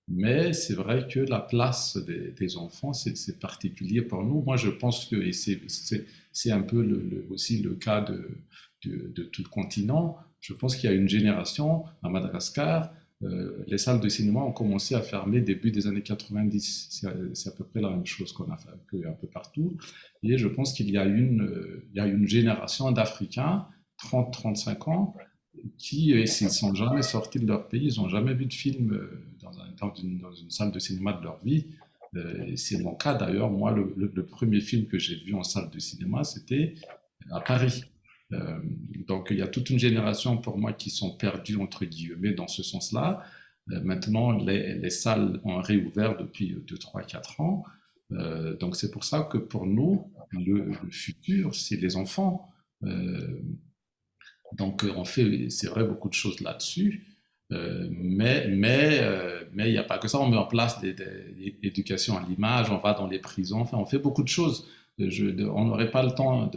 mais c'est vrai que la place des enfants, c'est particulier pour nous. Moi, je pense que, et c'est un peu aussi le cas de tout le continent, je pense qu'il y a une génération à Madagascar, les salles de cinéma ont commencé à fermer début des années 90. C'est à peu près la même chose qu'on a fait un peu partout. Et je pense qu'il y a une génération d'Africains, 30-35 ans, qui ne sont jamais sortis de leur pays, ils n'ont jamais vu de film dans une salle de cinéma de leur vie. C'est mon cas d'ailleurs. Moi, le premier film que j'ai vu en salle de cinéma, c'était à Paris. Donc il y a toute une génération pour moi qui sont perdues entre guillemets dans ce sens-là. Maintenant, les salles ont réouvert depuis 2, 3, 4 ans. Donc c'est pour ça que pour nous, le futur, c'est les enfants. Donc on fait, c'est vrai, beaucoup de choses là-dessus. Mais il n'y a pas que ça. On met en place des éducations à l'image, on va dans les prisons, enfin on fait beaucoup de choses. On n'aurait pas le temps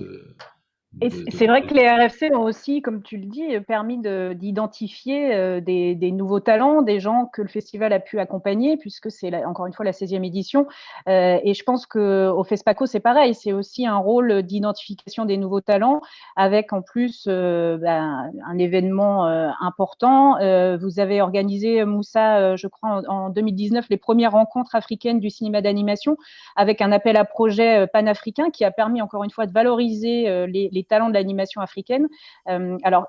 Et c'est vrai que les RFC ont aussi, comme tu le dis, permis d'identifier des nouveaux talents, des gens que le festival a pu accompagner, puisque c'est encore une fois la 16e édition. Et je pense qu'au FESPACO, c'est pareil, c'est aussi un rôle d'identification des nouveaux talents, avec en plus un événement important. Vous avez organisé, Moussa, je crois, en 2019, les premières rencontres africaines du cinéma d'animation, avec un appel à projet panafricain qui a permis, encore une fois, de valoriser les talents de l'animation africaine. Alors,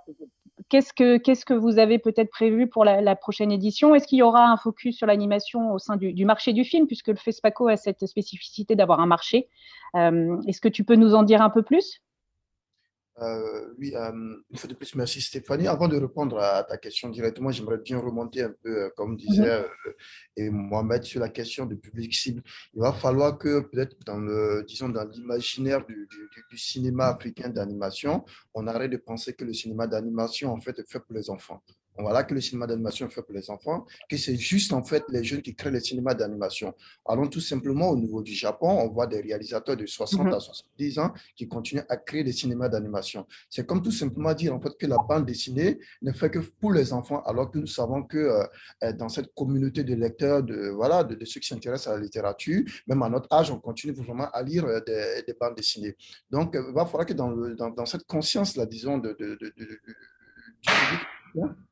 qu'est-ce que vous avez peut-être prévu pour la prochaine édition? Est-ce qu'il y aura un focus sur l'animation au sein du marché du film, puisque le FESPACO a cette spécificité d'avoir un marché? Est-ce que tu peux nous en dire un peu plus? Oui, une fois de plus, merci Stéphanie. Avant de répondre à ta question directement, j'aimerais bien remonter un peu, comme disait et Mohamed, sur la question du public cible. Il va falloir que peut-être disons, dans l'imaginaire du cinéma africain d'animation, on arrête de penser que le cinéma d'animation, en fait, est fait pour les enfants. Voilà que le cinéma d'animation est fait pour les enfants, que c'est juste en fait les jeunes qui créent le cinéma d'animation. Allons tout simplement au niveau du Japon, on voit des réalisateurs de 60 à 70 ans qui continuent à créer des cinémas d'animation. C'est comme tout simplement dire en fait que la bande dessinée ne fait que pour les enfants, alors que nous savons que dans cette communauté de lecteurs, de ceux qui s'intéressent à la littérature, même à notre âge, on continue vraiment à lire des bandes dessinées. Donc, il va falloir que dans cette conscience-là, disons, du public,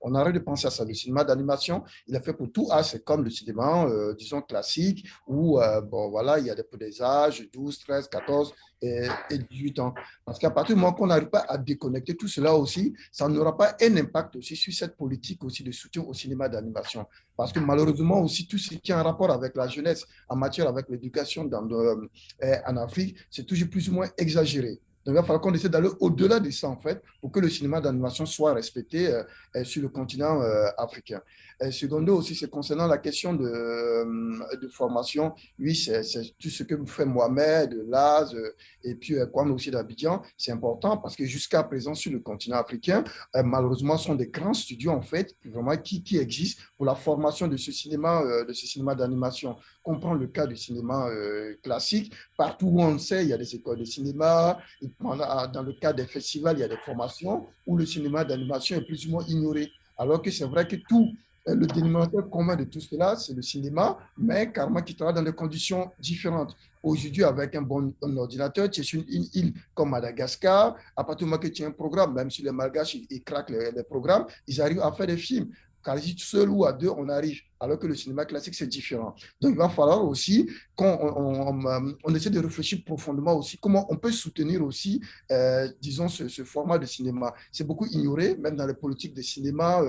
on arrête de penser à ça. Le cinéma d'animation, il est fait pour tout âge. C'est comme le cinéma, disons, classique, où il y a des âges, 12, 13, 14 et 18 ans. Parce qu'à partir du moment qu'on n'arrive pas à déconnecter tout cela aussi, ça n'aura pas un impact aussi sur cette politique aussi de soutien au cinéma d'animation. Parce que malheureusement aussi, tout ce qui est en rapport avec la jeunesse, en matière avec l'éducation en Afrique, c'est toujours plus ou moins exagéré. Donc, il va falloir qu'on essaie d'aller au-delà de ça, en fait, pour que le cinéma d'animation soit respecté sur le continent africain. Secondo aussi, c'est concernant la question de formation. Oui, c'est tout ce que fait Mohamed, Laz, et puis Kwame aussi d'Abidjan. C'est important parce que jusqu'à présent, sur le continent africain, malheureusement, ce sont des grands studios, en fait, vraiment, qui existent pour la formation de ce cinéma d'animation. On prend le cas du cinéma classique. Partout où on sait, il y a des écoles de cinéma. Dans le cas des festivals, il y a des formations où le cinéma d'animation est plus ou moins ignoré. Alors que c'est vrai que le dénominateur commun de tout cela, c'est le cinéma, mais carrément qui travaille dans des conditions différentes. Aujourd'hui, avec un bon ordinateur, tu es sur une île comme Madagascar. À partir du moment que tu as un programme, même si les Malgaches ils craquent les programmes, ils arrivent à faire des films. car ici, seul ou à deux, on arrive, alors que le cinéma classique, c'est différent. Donc, il va falloir aussi qu'on essaie de réfléchir profondément aussi comment on peut soutenir aussi, disons, ce format de cinéma. C'est beaucoup ignoré, même dans les politiques de cinéma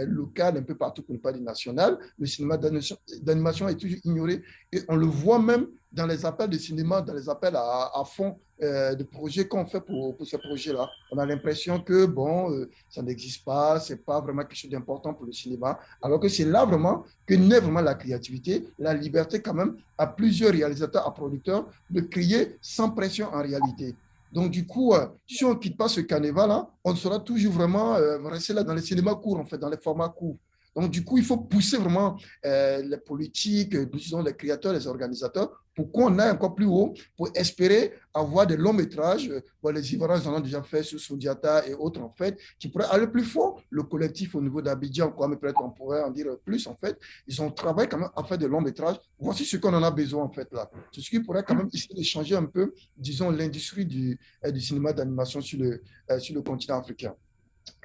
local, un peu partout, pour ne pas dire national. Le cinéma d'animation est toujours ignoré et on le voit même dans les appels de cinéma, dans les appels à fond de projets qu'on fait pour ces projets-là. On a l'impression que, bon, ça n'existe pas, ce n'est pas vraiment quelque chose d'important pour le cinéma, alors que c'est là vraiment que naît vraiment la créativité, la liberté quand même à plusieurs réalisateurs, à producteurs, de créer sans pression en réalité. Donc, du coup, si on ne quitte pas ce carnaval-là, on sera toujours vraiment rester là dans les cinémas courts, en fait, dans les formats courts. Donc, du coup, il faut pousser vraiment les politiques, disons, les créateurs, les organisateurs, pour qu'on aille encore plus haut, pour espérer avoir des longs métrages. Les Ivoiriens en ont déjà fait sur Sundiata et autres, en fait, qui pourraient aller plus fort. Le collectif au niveau d'Abidjan, quoi, mais peut-être on pourrait en dire plus, en fait. Ils ont travaillé quand même à faire de longs métrages. Voici ce qu'on en a besoin, en fait, là. C'est ce qui pourrait quand même essayer de changer un peu, disons, l'industrie du cinéma d'animation sur le continent africain.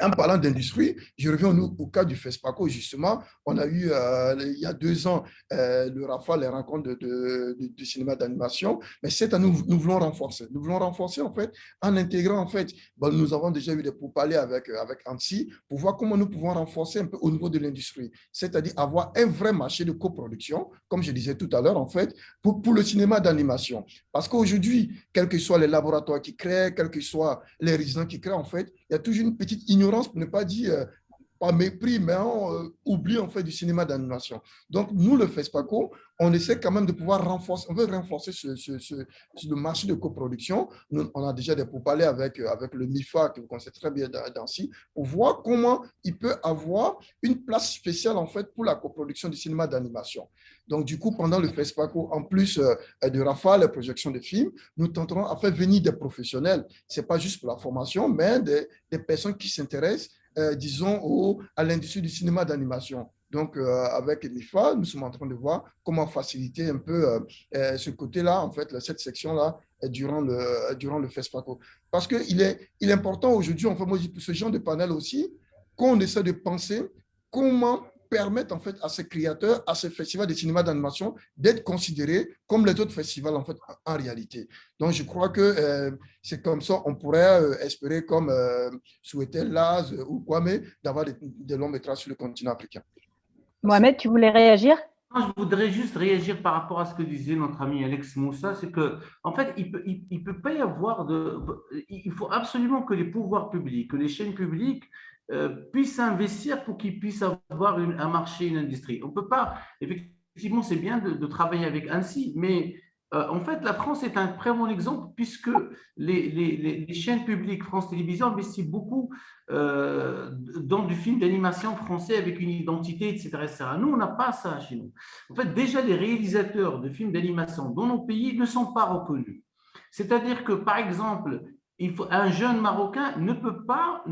En parlant d'industrie, je reviens au cas du FESPACO, justement. On a eu, il y a 2 ans, le RAFA, les rencontres de cinéma d'animation. Mais cette année, nous voulons renforcer. Nous voulons renforcer, en fait, en intégrant, en fait, nous avons déjà eu des pourparlers avec ANSSI pour voir comment nous pouvons renforcer un peu au niveau de l'industrie. C'est-à-dire avoir un vrai marché de coproduction, comme je disais tout à l'heure, en fait, pour le cinéma d'animation. Parce qu'aujourd'hui, quels que soient les laboratoires qui créent, quels que soient les résidents qui créent, en fait, il y a toujours une petite ignorance, pour ne pas dire pas mépris, mais on oublie en fait du cinéma d'animation. Donc, nous, le FESPACO, on essaie quand même de pouvoir renforcer, on veut renforcer le marché de coproduction. Nous, on a déjà des pourparlers avec le MIFA, que vous connaissez très bien d'Annecy, pour voir comment il peut avoir une place spéciale en fait pour la coproduction du cinéma d'animation. Donc, du coup, pendant le FESPACO, en plus de Rafa, les projections de films, nous tenterons à faire venir des professionnels. Ce n'est pas juste pour la formation, mais des personnes qui s'intéressent disons, à l'industrie du cinéma d'animation. Donc, avec MIFA, nous sommes en train de voir comment faciliter un peu ce côté-là, en fait, cette section-là, durant le FESPACO. Parce qu'il est important aujourd'hui, enfin, moi, pour ce genre de panel aussi, qu'on essaie de penser comment permettre en fait à ces créateurs, à ces festivals de cinéma d'animation d'être considérés comme les autres festivals en fait en réalité. Donc je crois que c'est comme ça on pourrait espérer comme souhaitait Laz ou Kwame d'avoir des longs métrages sur le continent africain. Mohamed, tu voulais réagir? Je voudrais juste réagir par rapport à ce que disait notre ami Alex Moussa, c'est que en fait il peut pas y avoir il faut absolument que les pouvoirs publics, que les chaînes publiques puissent investir pour qu'ils puissent avoir un marché, une industrie. On peut pas, effectivement, c'est bien de travailler avec ANSSI, mais en fait, la France est un très bon exemple puisque les chaînes publiques, France Télévisions, investissent beaucoup dans du film d'animation français avec une identité, etc., etc. Nous, on n'a pas ça chez nous. En fait, déjà, les réalisateurs de films d'animation dans nos pays ne sont pas reconnus. C'est-à-dire que, par exemple, un jeune Marocain ne peut pas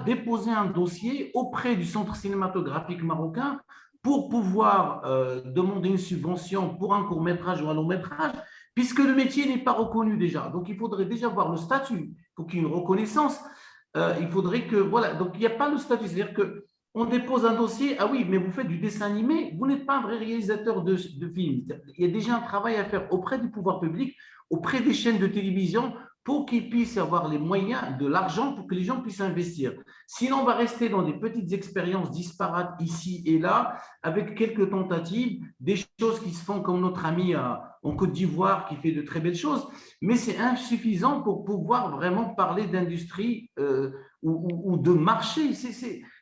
déposer un dossier auprès du Centre cinématographique marocain pour pouvoir demander une subvention pour un court-métrage ou un long-métrage, puisque le métier n'est pas reconnu déjà. Donc, il faudrait déjà voir le statut. Il faut qu'il y ait une reconnaissance. Il faudrait que, voilà, donc il n'y a pas le statut. C'est-à-dire qu'on dépose un dossier, ah oui, mais vous faites du dessin animé, vous n'êtes pas un vrai réalisateur de film. Il y a déjà un travail à faire auprès du pouvoir public, auprès des chaînes de télévision, pour qu'ils puissent avoir les moyens, de l'argent, pour que les gens puissent investir. Sinon, on va rester dans des petites expériences disparates ici et là, avec quelques tentatives, des choses qui se font comme notre ami en Côte d'Ivoire qui fait de très belles choses, mais c'est insuffisant pour pouvoir vraiment parler d'industrie ou de marché.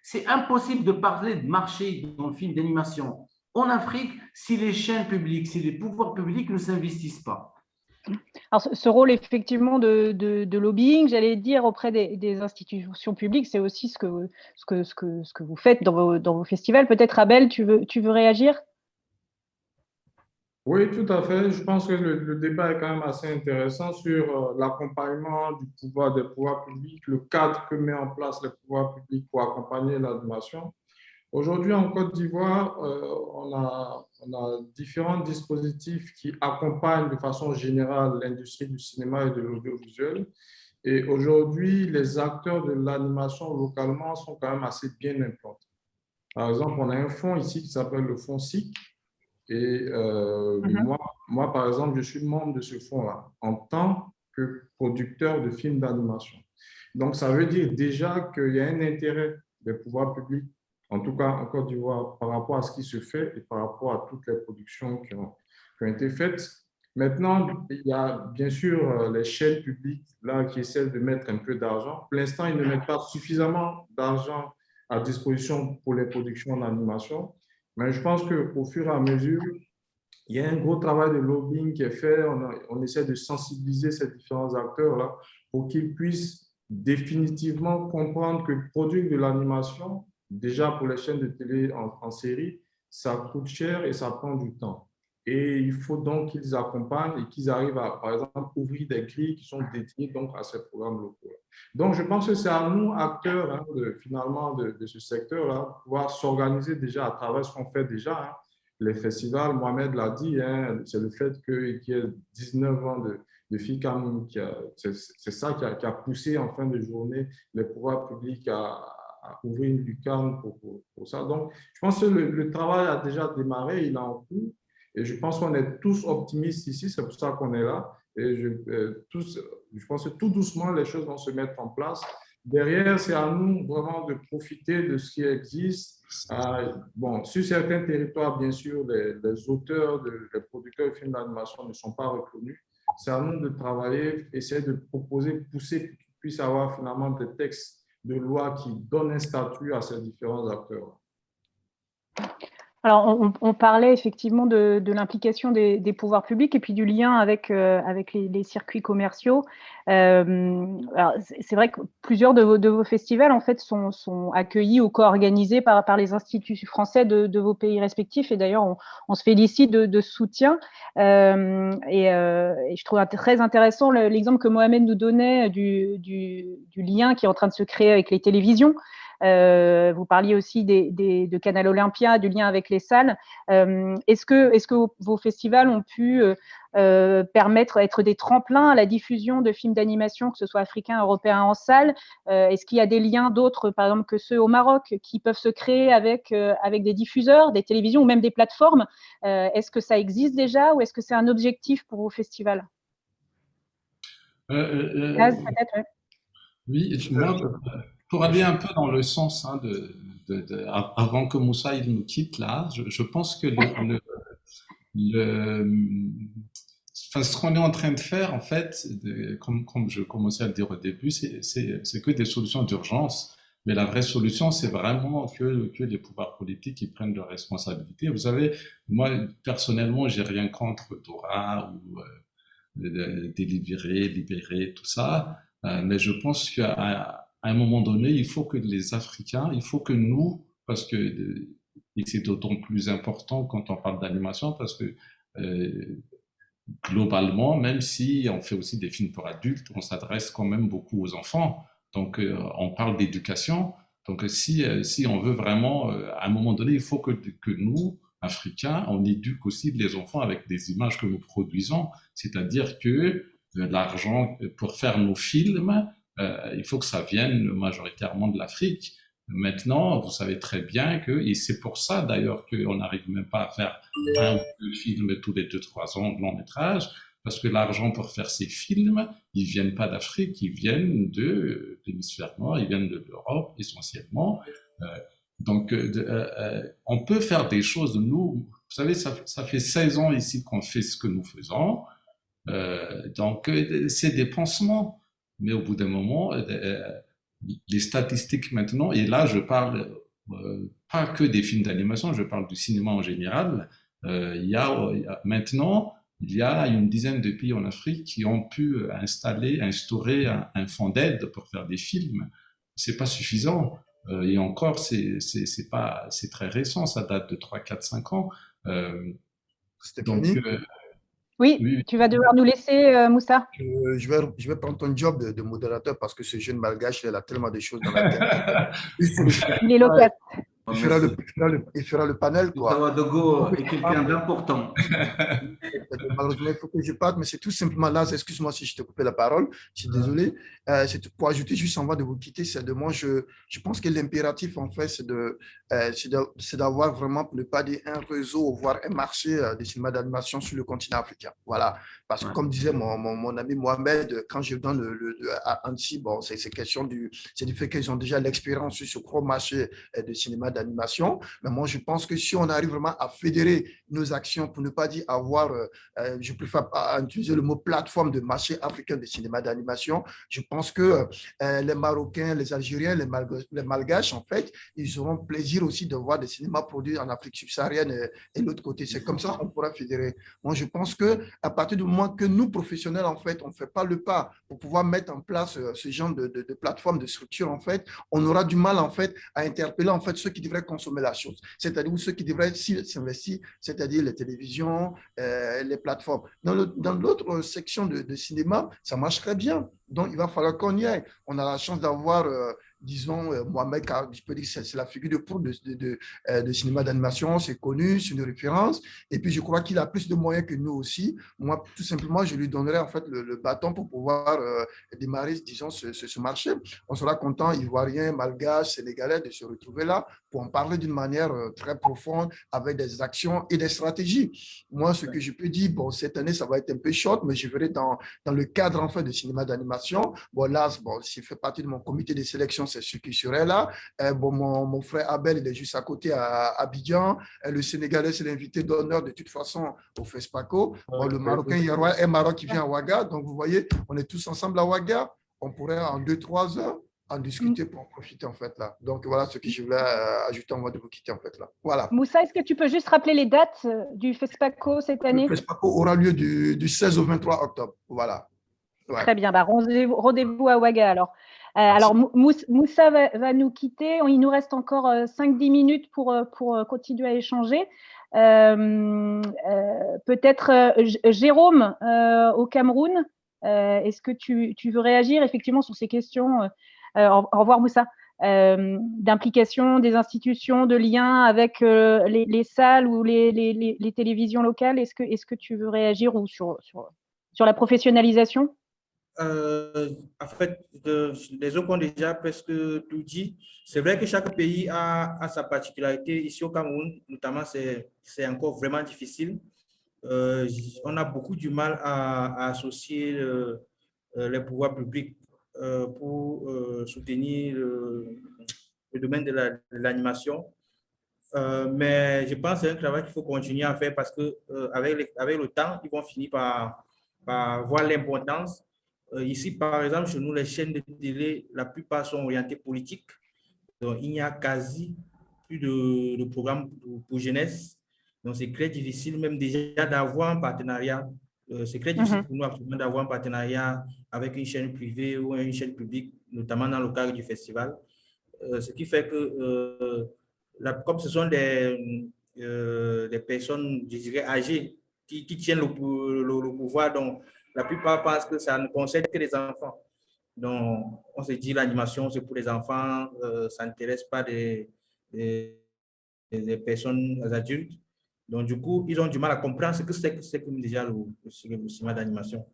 C'est impossible de parler de marché dans le film d'animation en Afrique si les chaînes publiques, si les pouvoirs publics ne s'investissent pas. Alors, ce rôle effectivement de lobbying, j'allais dire, auprès des institutions publiques, c'est aussi ce que vous faites dans vos festivals. Peut-être, Abel, tu veux réagir? Oui, tout à fait. Je pense que le débat est quand même assez intéressant sur l'accompagnement des pouvoirs publics, le cadre que met en place les pouvoirs publics pour accompagner l'animation. Aujourd'hui, en Côte d'Ivoire, on a différents dispositifs qui accompagnent de façon générale l'industrie du cinéma et de l'audiovisuel. Et aujourd'hui, les acteurs de l'animation localement sont quand même assez bien implantés. Par exemple, on a un fonds ici qui s'appelle le fonds SIC. Et moi, par exemple, je suis membre de ce fonds-là en tant que producteur de films d'animation. Donc, ça veut dire déjà qu'il y a un intérêt des pouvoirs publics, en tout cas en Côte d'Ivoire, par rapport à ce qui se fait et par rapport à toutes les productions qui ont été faites. Maintenant, il y a bien sûr les chaînes publiques là, qui essaient de mettre un peu d'argent. Pour l'instant, ils ne mettent pas suffisamment d'argent à disposition pour les productions d'animation. Mais je pense qu'au fur et à mesure, il y a un gros travail de lobbying qui est fait. On essaie de sensibiliser ces différents acteurs-là pour qu'ils puissent définitivement comprendre que produire de l'animation, déjà pour les chaînes de télé en série, ça coûte cher et ça prend du temps. Et il faut donc qu'ils accompagnent et qu'ils arrivent à, par exemple, ouvrir des grilles qui sont dédiées donc à ces programmes locaux. Donc, je pense que c'est à nous, acteurs, hein, finalement, de ce secteur-là, de pouvoir s'organiser déjà à travers ce qu'on fait déjà. Hein. Les festivals, Mohamed l'a dit, hein, c'est le fait qu'il y ait 19 ans de FICAM, c'est ça qui a poussé en fin de journée les pouvoirs publics à ouvrir une lucarne pour ça. Donc, je pense que le travail a déjà démarré, il est en cours. Et je pense qu'on est tous optimistes ici, c'est pour ça qu'on est là. Et je pense que tout doucement, les choses vont se mettre en place. Derrière, c'est à nous vraiment de profiter de ce qui existe. Bon, sur certains territoires, bien sûr, les auteurs, les producteurs de films d'animation ne sont pas reconnus. C'est à nous de travailler, essayer de proposer, pousser pour qu'ils puissent avoir finalement des textes de loi qui donnent un statut à ces différents acteurs. Alors, on parlait effectivement de l'implication des pouvoirs publics et puis du lien avec les circuits commerciaux. Alors, c'est vrai que plusieurs de vos festivals, en fait, sont accueillis ou co-organisés par les instituts français de vos pays respectifs. Et d'ailleurs, on se félicite de ce soutien. Et je trouve très intéressant l'exemple que Mohamed nous donnait du lien qui est en train de se créer avec les télévisions. Vous parliez aussi de Canal Olympia, du lien avec les salles. Est-ce que vos festivals ont pu être des tremplins à la diffusion de films d'animation, que ce soit africains, européens en salle? Est-ce qu'il y a des liens d'autres, par exemple, que ceux au Maroc, qui peuvent se créer avec des diffuseurs, des télévisions ou même des plateformes? Est-ce que ça existe déjà ou est-ce que c'est un objectif pour vos festivals? Peut-être, ouais. Oui, moi, pour aller un peu dans le sens, hein, avant que Moussa il nous quitte là, je pense que enfin, ce qu'on est en train de faire, en fait, comme je commençais à le dire au début, c'est que des solutions d'urgence. Mais la vraie solution, c'est vraiment que les pouvoirs politiques ils prennent leurs responsabilités. Vous savez, moi, personnellement, j'ai rien contre Dora ou délibérer, libérer, tout ça. Mais je pense qu'à un moment donné, il faut que les Africains, il faut que nous, parce que et c'est d'autant plus important quand on parle d'animation, parce que globalement, même si on fait aussi des films pour adultes, on s'adresse quand même beaucoup aux enfants. Donc, on parle d'éducation. Donc, si on veut vraiment, à un moment donné, il faut que nous, Africains, on éduque aussi les enfants avec des images que nous produisons. C'est-à-dire que l'argent pour faire nos films, il faut que ça vienne majoritairement de l'Afrique. Maintenant, vous savez très bien et c'est pour ça d'ailleurs qu'on n'arrive même pas à faire un ou deux films tous les 2-3 ans de long métrage, parce que l'argent pour faire ces films, ils viennent pas d'Afrique, ils viennent de l'hémisphère nord, ils viennent de l'Europe essentiellement. Donc, on peut faire des choses. Nous, vous savez, ça fait 16 ans ici qu'on fait ce que nous faisons. Donc, c'est des pansements. Mais au bout d'un moment, les statistiques maintenant, et là, je parle pas que des films d'animation, je parle du cinéma en général. Maintenant, il y a une dizaine de pays en Afrique qui ont pu instaurer un fonds d'aide pour faire des films. C'est pas suffisant. Et encore, c'est très récent, ça date de 3, 4, 5 ans. Stéphanie? Donc, oui, tu vas devoir nous laisser, Moussa. Je vais prendre ton job de modérateur parce que ce jeune malgache, il a tellement de choses dans la tête. Il est loquace. il fera le panel, quoi. Ouagadougou est quelqu'un d'important. Malheureusement, il faut que je parte, mais c'est tout simplement là, excuse-moi si je te coupais la parole, je suis désolé. C'est pour ajouter juste avant de vous quitter, c'est de moi, je pense que l'impératif, en fait, c'est d'avoir vraiment, pour ne pas dire un réseau, voire un marché des cinémas d'animation sur le continent africain. Voilà. Parce que, comme disait mon ami Mohamed, quand je donne à Annecy, bon, c'est question c'est du fait qu'ils ont déjà l'expérience sur ce gros marché de cinéma d'animation. Mais moi, je pense que si on arrive vraiment à fédérer nos actions, pour ne pas dire avoir, je préfère pas utiliser le mot plateforme de marché africain de cinéma d'animation, je pense que les Marocains, les Algériens, les Malgaches, en fait, ils auront plaisir aussi de voir des cinémas produits en Afrique subsaharienne et l'autre côté. C'est comme ça qu'on pourra fédérer. Moi, je pense qu'à partir du moment que nous, professionnels, en fait, on ne fait pas le pas pour pouvoir mettre en place ce genre de plateforme, de structure, en fait, on aura du mal, en fait, à interpeller, en fait, ceux qui devraient consommer la chose, c'est-à-dire ceux qui devraient s'investir, c'est-à-dire les télévisions, les plateformes. Dans l'autre section de cinéma, ça marche très bien. Donc, il va falloir qu'on y aille. On a la chance d'avoir, disons, Mohamed, je peux dire que c'est la figure de proue de cinéma d'animation, c'est connu, c'est une référence. Et puis, je crois qu'il a plus de moyens que nous aussi. Moi, tout simplement, je lui donnerai en fait le bâton pour pouvoir démarrer, disons, ce marché. On sera content, Ivoiriens, Malgaches, Sénégalais, de se retrouver là pour en parler d'une manière très profonde avec des actions et des stratégies. Moi, ce que je peux dire, bon, cette année, ça va être un peu short, mais je verrai dans le cadre en fait de cinéma d'animation. Bon, là, bon, s'il fait partie de mon comité de sélection, c'est celui qui serait là. Bon, mon frère Abel, il est juste à côté à Abidjan. Le Sénégalais, c'est l'invité d'honneur de toute façon au FESPACO. Bon, le Marocain, il y aura un Maroc qui vient à Ouaga. Donc, vous voyez, on est tous ensemble à Ouaga. On pourrait en 2-3 heures en discuter pour en profiter en fait là. Donc, voilà ce que je voulais ajouter avant de vous quitter en fait là. Voilà. Moussa, est-ce que tu peux juste rappeler les dates du FESPACO cette année? Le FESPACO aura lieu du 16 au 23 octobre. Voilà. Ouais. Très bien, bah, rendez-vous à Ouaga alors. Alors Moussa va nous quitter, il nous reste encore 5-10 minutes pour continuer à échanger. Peut-être Jérôme au Cameroun, est-ce que tu veux réagir effectivement sur ces questions au revoir Moussa, d'implication des institutions, de liens avec les salles ou les télévisions locales, est-ce que tu veux réagir ou sur la professionnalisation? En fait, les autres ont déjà presque tout dit. C'est vrai que chaque pays a sa particularité. Ici au Cameroun, notamment, c'est encore vraiment difficile. On a beaucoup du mal à associer les pouvoirs publics pour soutenir le domaine de l'animation. Mais je pense que c'est un travail qu'il faut continuer à faire parce que avec le temps, ils vont finir par voir l'importance. Ici, par exemple, chez nous, les chaînes de télé, la plupart sont orientées politiques. Donc, il n'y a quasi plus de programmes pour jeunesse. Donc, c'est très difficile même déjà d'avoir un partenariat. C'est très difficile pour nous absolument d'avoir un partenariat avec une chaîne privée ou une chaîne publique, notamment dans le cadre du festival. Ce qui fait que, comme ce sont des personnes, je dirais, âgées qui tiennent le pouvoir, donc la plupart pensent que ça ne concerne que les enfants. Donc, on se dit l'animation, c'est pour les enfants, ça n'intéresse pas des personnes adultes. Donc, du coup, ils ont du mal à comprendre ce que c'est que déjà le cinéma d'animation.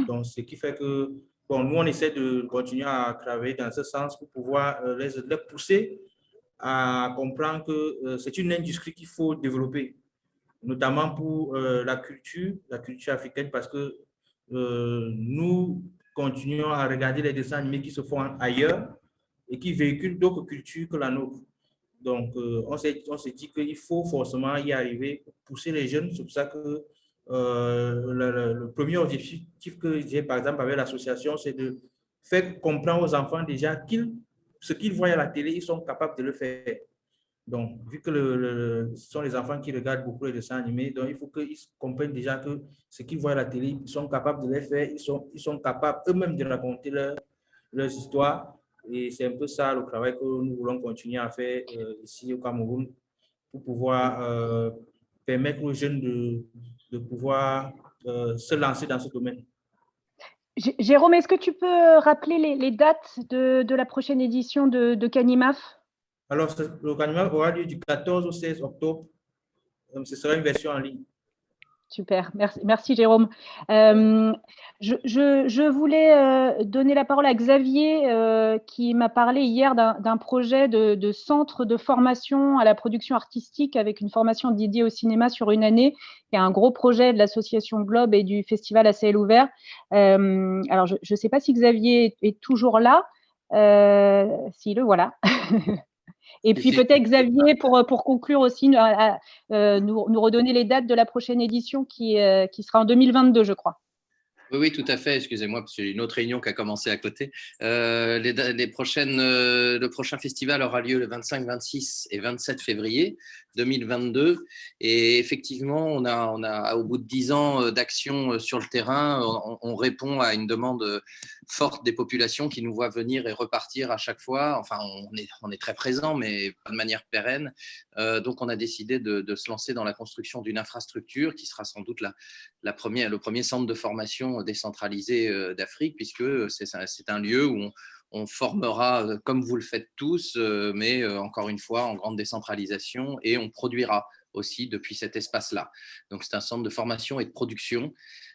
Donc, ce qui fait que, bon, nous, on essaie de continuer à travailler dans ce sens pour pouvoir les pousser à comprendre que c'est une industrie qu'il faut développer, notamment pour la culture africaine, parce que nous continuons à regarder les dessins animés qui se font ailleurs et qui véhiculent d'autres cultures que la nôtre. Donc, on s'est dit qu'il faut forcément y arriver, pousser les jeunes. C'est pour ça que le premier objectif que j'ai, par exemple, avec l'association, c'est de faire comprendre aux enfants déjà ce qu'ils voient à la télé, ils sont capables de le faire. Donc, vu que ce sont les enfants qui regardent beaucoup les dessins animés, donc il faut qu'ils comprennent déjà que ce qu'ils voient à la télé, ils sont capables de les faire, ils sont capables eux-mêmes de raconter leurs histoires. Et c'est un peu ça le travail que nous voulons continuer à faire ici au Cameroun pour pouvoir permettre aux jeunes de pouvoir se lancer dans ce domaine. Jérôme, est-ce que tu peux rappeler les dates de la prochaine édition de Canimaf? Alors, le carnaval aura lieu du 14 au 16 octobre. Ce sera une version en ligne. Super, merci Jérôme. Je voulais donner la parole à Xavier qui m'a parlé hier d'un projet de centre de formation à la production artistique avec une formation dédiée au cinéma sur une année. Il y a un gros projet de l'association Globe et du festival à ciel ouvert. Alors, je ne sais pas si Xavier est toujours là. Si, le voilà. Et puis peut-être Xavier, pour conclure aussi, nous redonner les dates de la prochaine édition qui sera en 2022, je crois. Oui, tout à fait. Excusez-moi, parce qu'il y a une autre réunion qui a commencé à côté. Le prochain festival aura lieu le 25, 26 et 27 février 2022. Et effectivement, on a au bout de 10 ans d'action sur le terrain, on répond à une demande forte des populations qui nous voient venir et repartir à chaque fois. Enfin, on est très présent, mais pas de manière pérenne. Donc, on a décidé de se lancer dans la construction d'une infrastructure qui sera sans doute le premier centre de formation décentralisé d'Afrique, puisque c'est un lieu où on formera, comme vous le faites tous, mais encore une fois, en grande décentralisation, et on produira aussi depuis cet espace-là. Donc, c'est un centre de formation et de production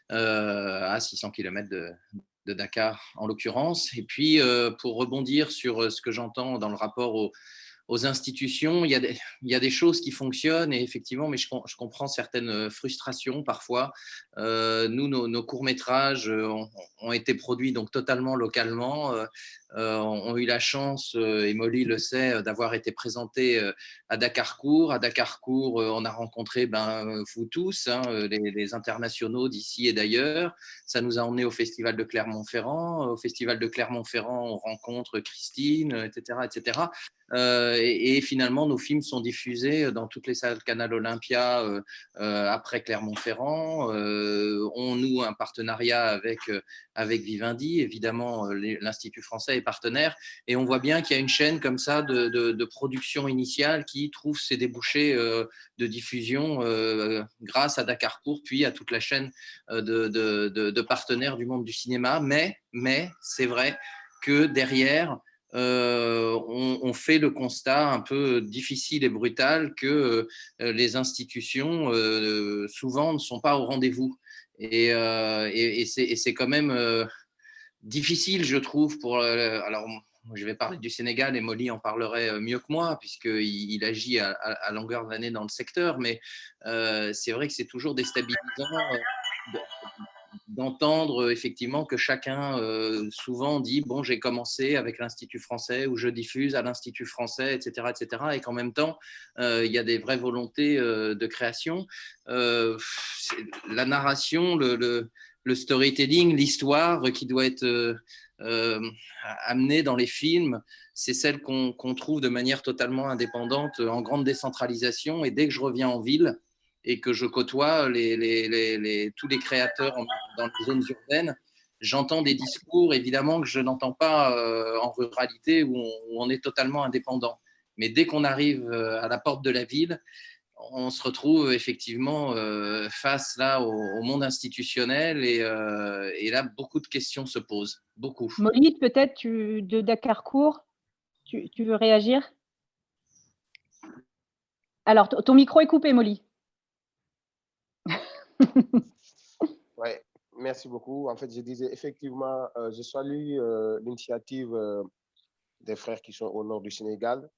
à 600 km de Dakar, en l'occurrence. Et puis, pour rebondir sur ce que j'entends dans le rapport aux institutions, il y a des choses qui fonctionnent et effectivement, mais je comprends certaines frustrations parfois. Nous, nos courts-métrages ont été produits donc totalement localement, ont eu la chance, et Molly le sait, d'avoir été présentés à Dakarcourt. À Dakarcourt, on a rencontré vous tous, hein, les internationaux d'ici et d'ailleurs. Ça nous a emmenés au Festival de Clermont-Ferrand. Au Festival de Clermont-Ferrand, on rencontre Christine, etc., etc. Et finalement, nos films sont diffusés dans toutes les salles Canal Olympia après Clermont-Ferrand. On noue un partenariat avec Vivendi. Évidemment, l'Institut français est partenaire. Et on voit bien qu'il y a une chaîne comme ça de production initiale qui trouve ses débouchés de diffusion grâce à Dakarcourt, puis à toute la chaîne de partenaires du monde du cinéma. Mais c'est vrai que derrière, on fait le constat un peu difficile et brutal que les institutions souvent ne sont pas au rendez-vous. Et c'est quand même difficile, je trouve, alors, je vais parler du Sénégal et Molly en parlerait mieux que moi, puisqu'il agit à longueur d'année dans le secteur, mais c'est vrai que c'est toujours déstabilisant d'entendre effectivement que chacun souvent dit bon, j'ai commencé avec l'Institut français ou je diffuse à l'Institut français, etc., etc., et qu'en même temps il y a des vraies volontés de création. La narration, le storytelling, l'histoire qui doit être amenée dans les films, c'est celle qu'on trouve de manière totalement indépendante en grande décentralisation. Et dès que je reviens en ville et que je côtoie tous les créateurs dans les zones urbaines, j'entends des discours, évidemment, que je n'entends pas en ruralité où on est totalement indépendant. Mais dès qu'on arrive à la porte de la ville, on se retrouve effectivement face là au monde institutionnel et là, beaucoup de questions se posent. Beaucoup. Molly, peut-être de Dakarcourt, tu veux réagir? Alors, ton micro est coupé, Molly. Oui, merci beaucoup. En fait, je disais effectivement, je salue l'initiative des frères qui sont au nord du Sénégal.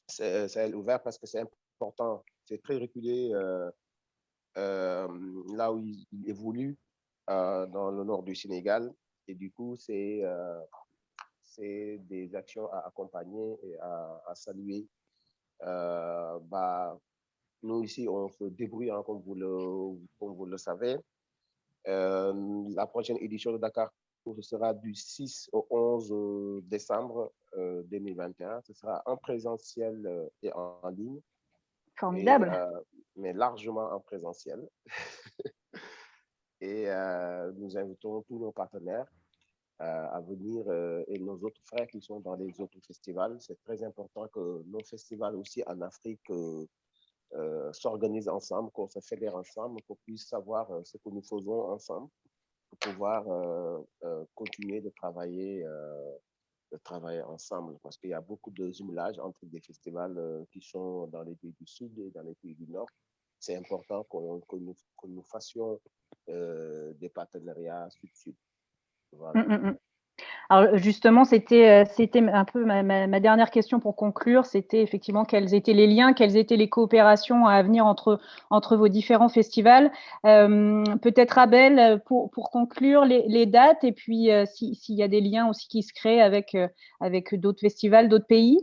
C'est ouvert parce que c'est important. C'est très reculé là où ils évoluent dans le nord du Sénégal. Et du coup, c'est des actions à accompagner et à saluer. Nous, ici, on se débrouille, hein, comme vous le savez. La prochaine édition de Dakar ce sera du 6 au 11 décembre 2021. Ce sera en présentiel et en ligne. Formidable. Mais largement en présentiel. Et nous invitons tous nos partenaires à venir et nos autres frères qui sont dans les autres festivals. C'est très important que nos festivals aussi en Afrique s'organisent ensemble, qu'on se fédère ensemble, qu'on puisse savoir ce que nous faisons ensemble pour pouvoir continuer de travailler travailler ensemble parce qu'il y a beaucoup de jumelage entre des festivals qui sont dans les pays du Sud et dans les pays du Nord. C'est important que nous fassions des partenariats sud-sud. Voilà. Alors justement, c'était un peu ma dernière question pour conclure, c'était effectivement quels étaient les liens, quelles étaient les coopérations à venir entre vos différents festivals. Peut-être Abel, pour conclure les dates et puis s'il y a des liens aussi qui se créent avec d'autres festivals, d'autres pays.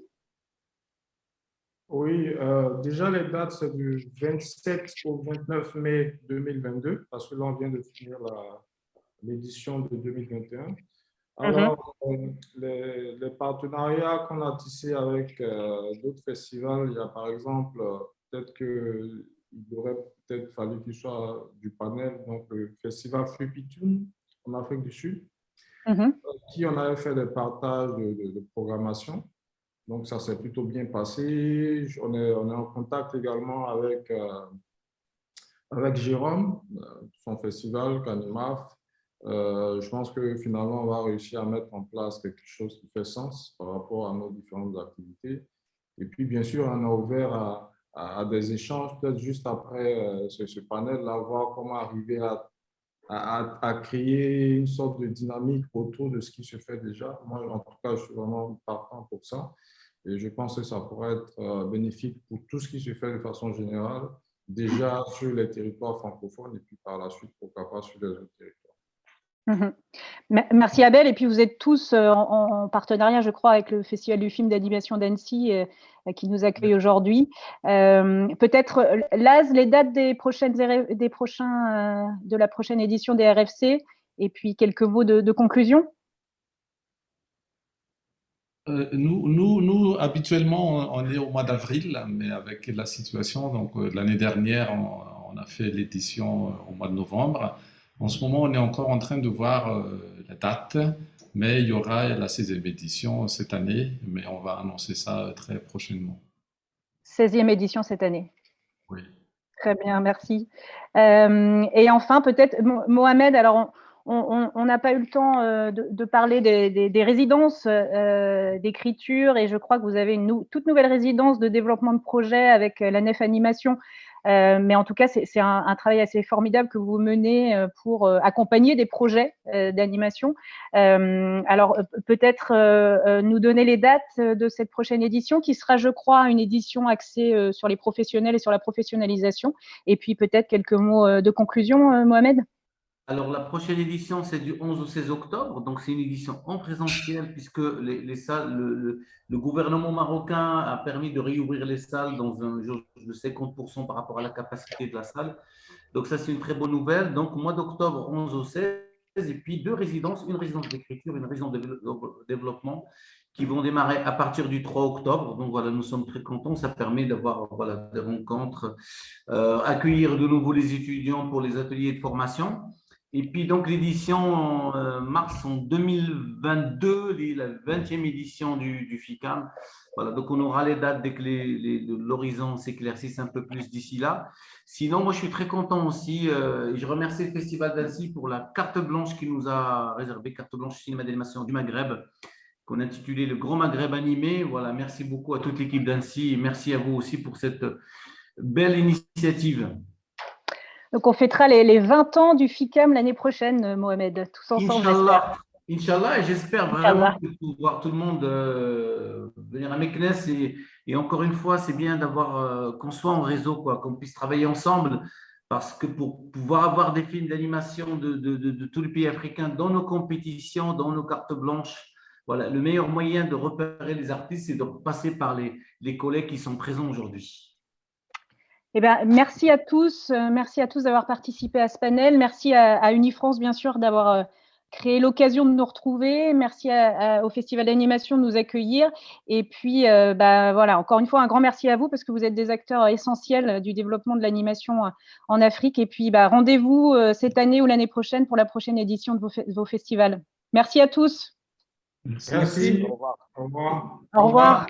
Oui, déjà les dates, c'est du 27 au 29 mai 2022, parce que là, on vient de finir l'édition de 2021. Alors, les partenariats qu'on a tissés avec d'autres festivals, il y a par exemple, peut-être qu'il aurait peut-être fallu qu'il soit du panel, donc le festival Fripitoun en Afrique du Sud, qui on avait fait des partages de programmation. Donc, ça s'est plutôt bien passé. On est en contact également avec Jérôme, son festival Canimaf. Je pense que finalement, on va réussir à mettre en place quelque chose qui fait sens par rapport à nos différentes activités. Et puis, bien sûr, on a ouvert à des échanges, peut-être juste après ce panel-là, voir comment arriver à créer une sorte de dynamique autour de ce qui se fait déjà. Moi, en tout cas, je suis vraiment partant pour ça. Et je pense que ça pourrait être bénéfique pour tout ce qui se fait de façon générale, déjà sur les territoires francophones et puis par la suite, pourquoi pas sur les autres territoires. Merci Abel. Et puis vous êtes tous en partenariat, je crois, avec le Festival du film d'animation d'Annecy qui nous accueille aujourd'hui. Peut-être, Laz, les dates de la prochaine édition des RFC et puis quelques mots de conclusion. Nous, habituellement, on est au mois d'avril, mais avec la situation, donc l'année dernière, on a fait l'édition au mois de novembre. En ce moment, on est encore en train de voir la date, mais il y aura la 16e édition cette année, mais on va annoncer ça très prochainement. 16e édition cette année. Oui. Très bien, merci. Et enfin, peut-être, Mohamed, alors on n'a pas eu le temps de parler des résidences d'écriture et je crois que vous avez une toute nouvelle résidence de développement de projet avec la Nef Animation. Mais en tout cas, c'est un travail assez formidable que vous menez pour accompagner des projets d'animation. Alors, peut-être nous donner les dates de cette prochaine édition qui sera, je crois, une édition axée sur les professionnels et sur la professionnalisation. Et puis, peut-être quelques mots de conclusion, Mohamed. Alors, la prochaine édition, c'est du 11 au 16 octobre. Donc, c'est une édition en présentiel puisque les salles, le gouvernement marocain a permis de réouvrir les salles dans un jauge de 50% par rapport à la capacité de la salle. Donc, ça, c'est une très bonne nouvelle. Donc, mois d'octobre, 11 au 16, et puis deux résidences, une résidence d'écriture, une résidence de développement qui vont démarrer à partir du 3 octobre. Donc, voilà, nous sommes très contents. Ça permet d'avoir des rencontres, accueillir de nouveau les étudiants pour les ateliers de formation. Et puis, donc, l'édition en mars en 2022, la 20e édition du FICAM. Voilà, donc on aura les dates dès que l'horizon s'éclaircisse un peu plus d'ici là. Sinon, moi, je suis très content aussi. Je remercie le Festival d'Annecy pour la carte blanche qu'il nous a réservée, carte blanche cinéma d'animation du Maghreb, qu'on a intitulé Le Grand Maghreb animé. Voilà, merci beaucoup à toute l'équipe d'Annecy et merci à vous aussi pour cette belle initiative. Donc, on fêtera les 20 ans du FICAM l'année prochaine, Mohamed, tous ensemble. Inch'Allah, et j'espère vraiment voir tout le monde venir à Meknes. Et encore une fois, c'est bien d'avoir qu'on soit en réseau, qu'on puisse travailler ensemble, parce que pour pouvoir avoir des films d'animation de tous les pays africains dans nos compétitions, dans nos cartes blanches, voilà, le meilleur moyen de repérer les artistes, c'est de passer par les collègues qui sont présents aujourd'hui. Eh bien, merci à tous d'avoir participé à ce panel. Merci à Unifrance, bien sûr, d'avoir créé l'occasion de nous retrouver. Merci au Festival d'animation de nous accueillir. Et puis, voilà, encore une fois, un grand merci à vous parce que vous êtes des acteurs essentiels du développement de l'animation en Afrique. Et puis, rendez-vous cette année ou l'année prochaine pour la prochaine édition de vos festivals. Merci à tous. Merci. Au revoir. Au revoir. Au revoir.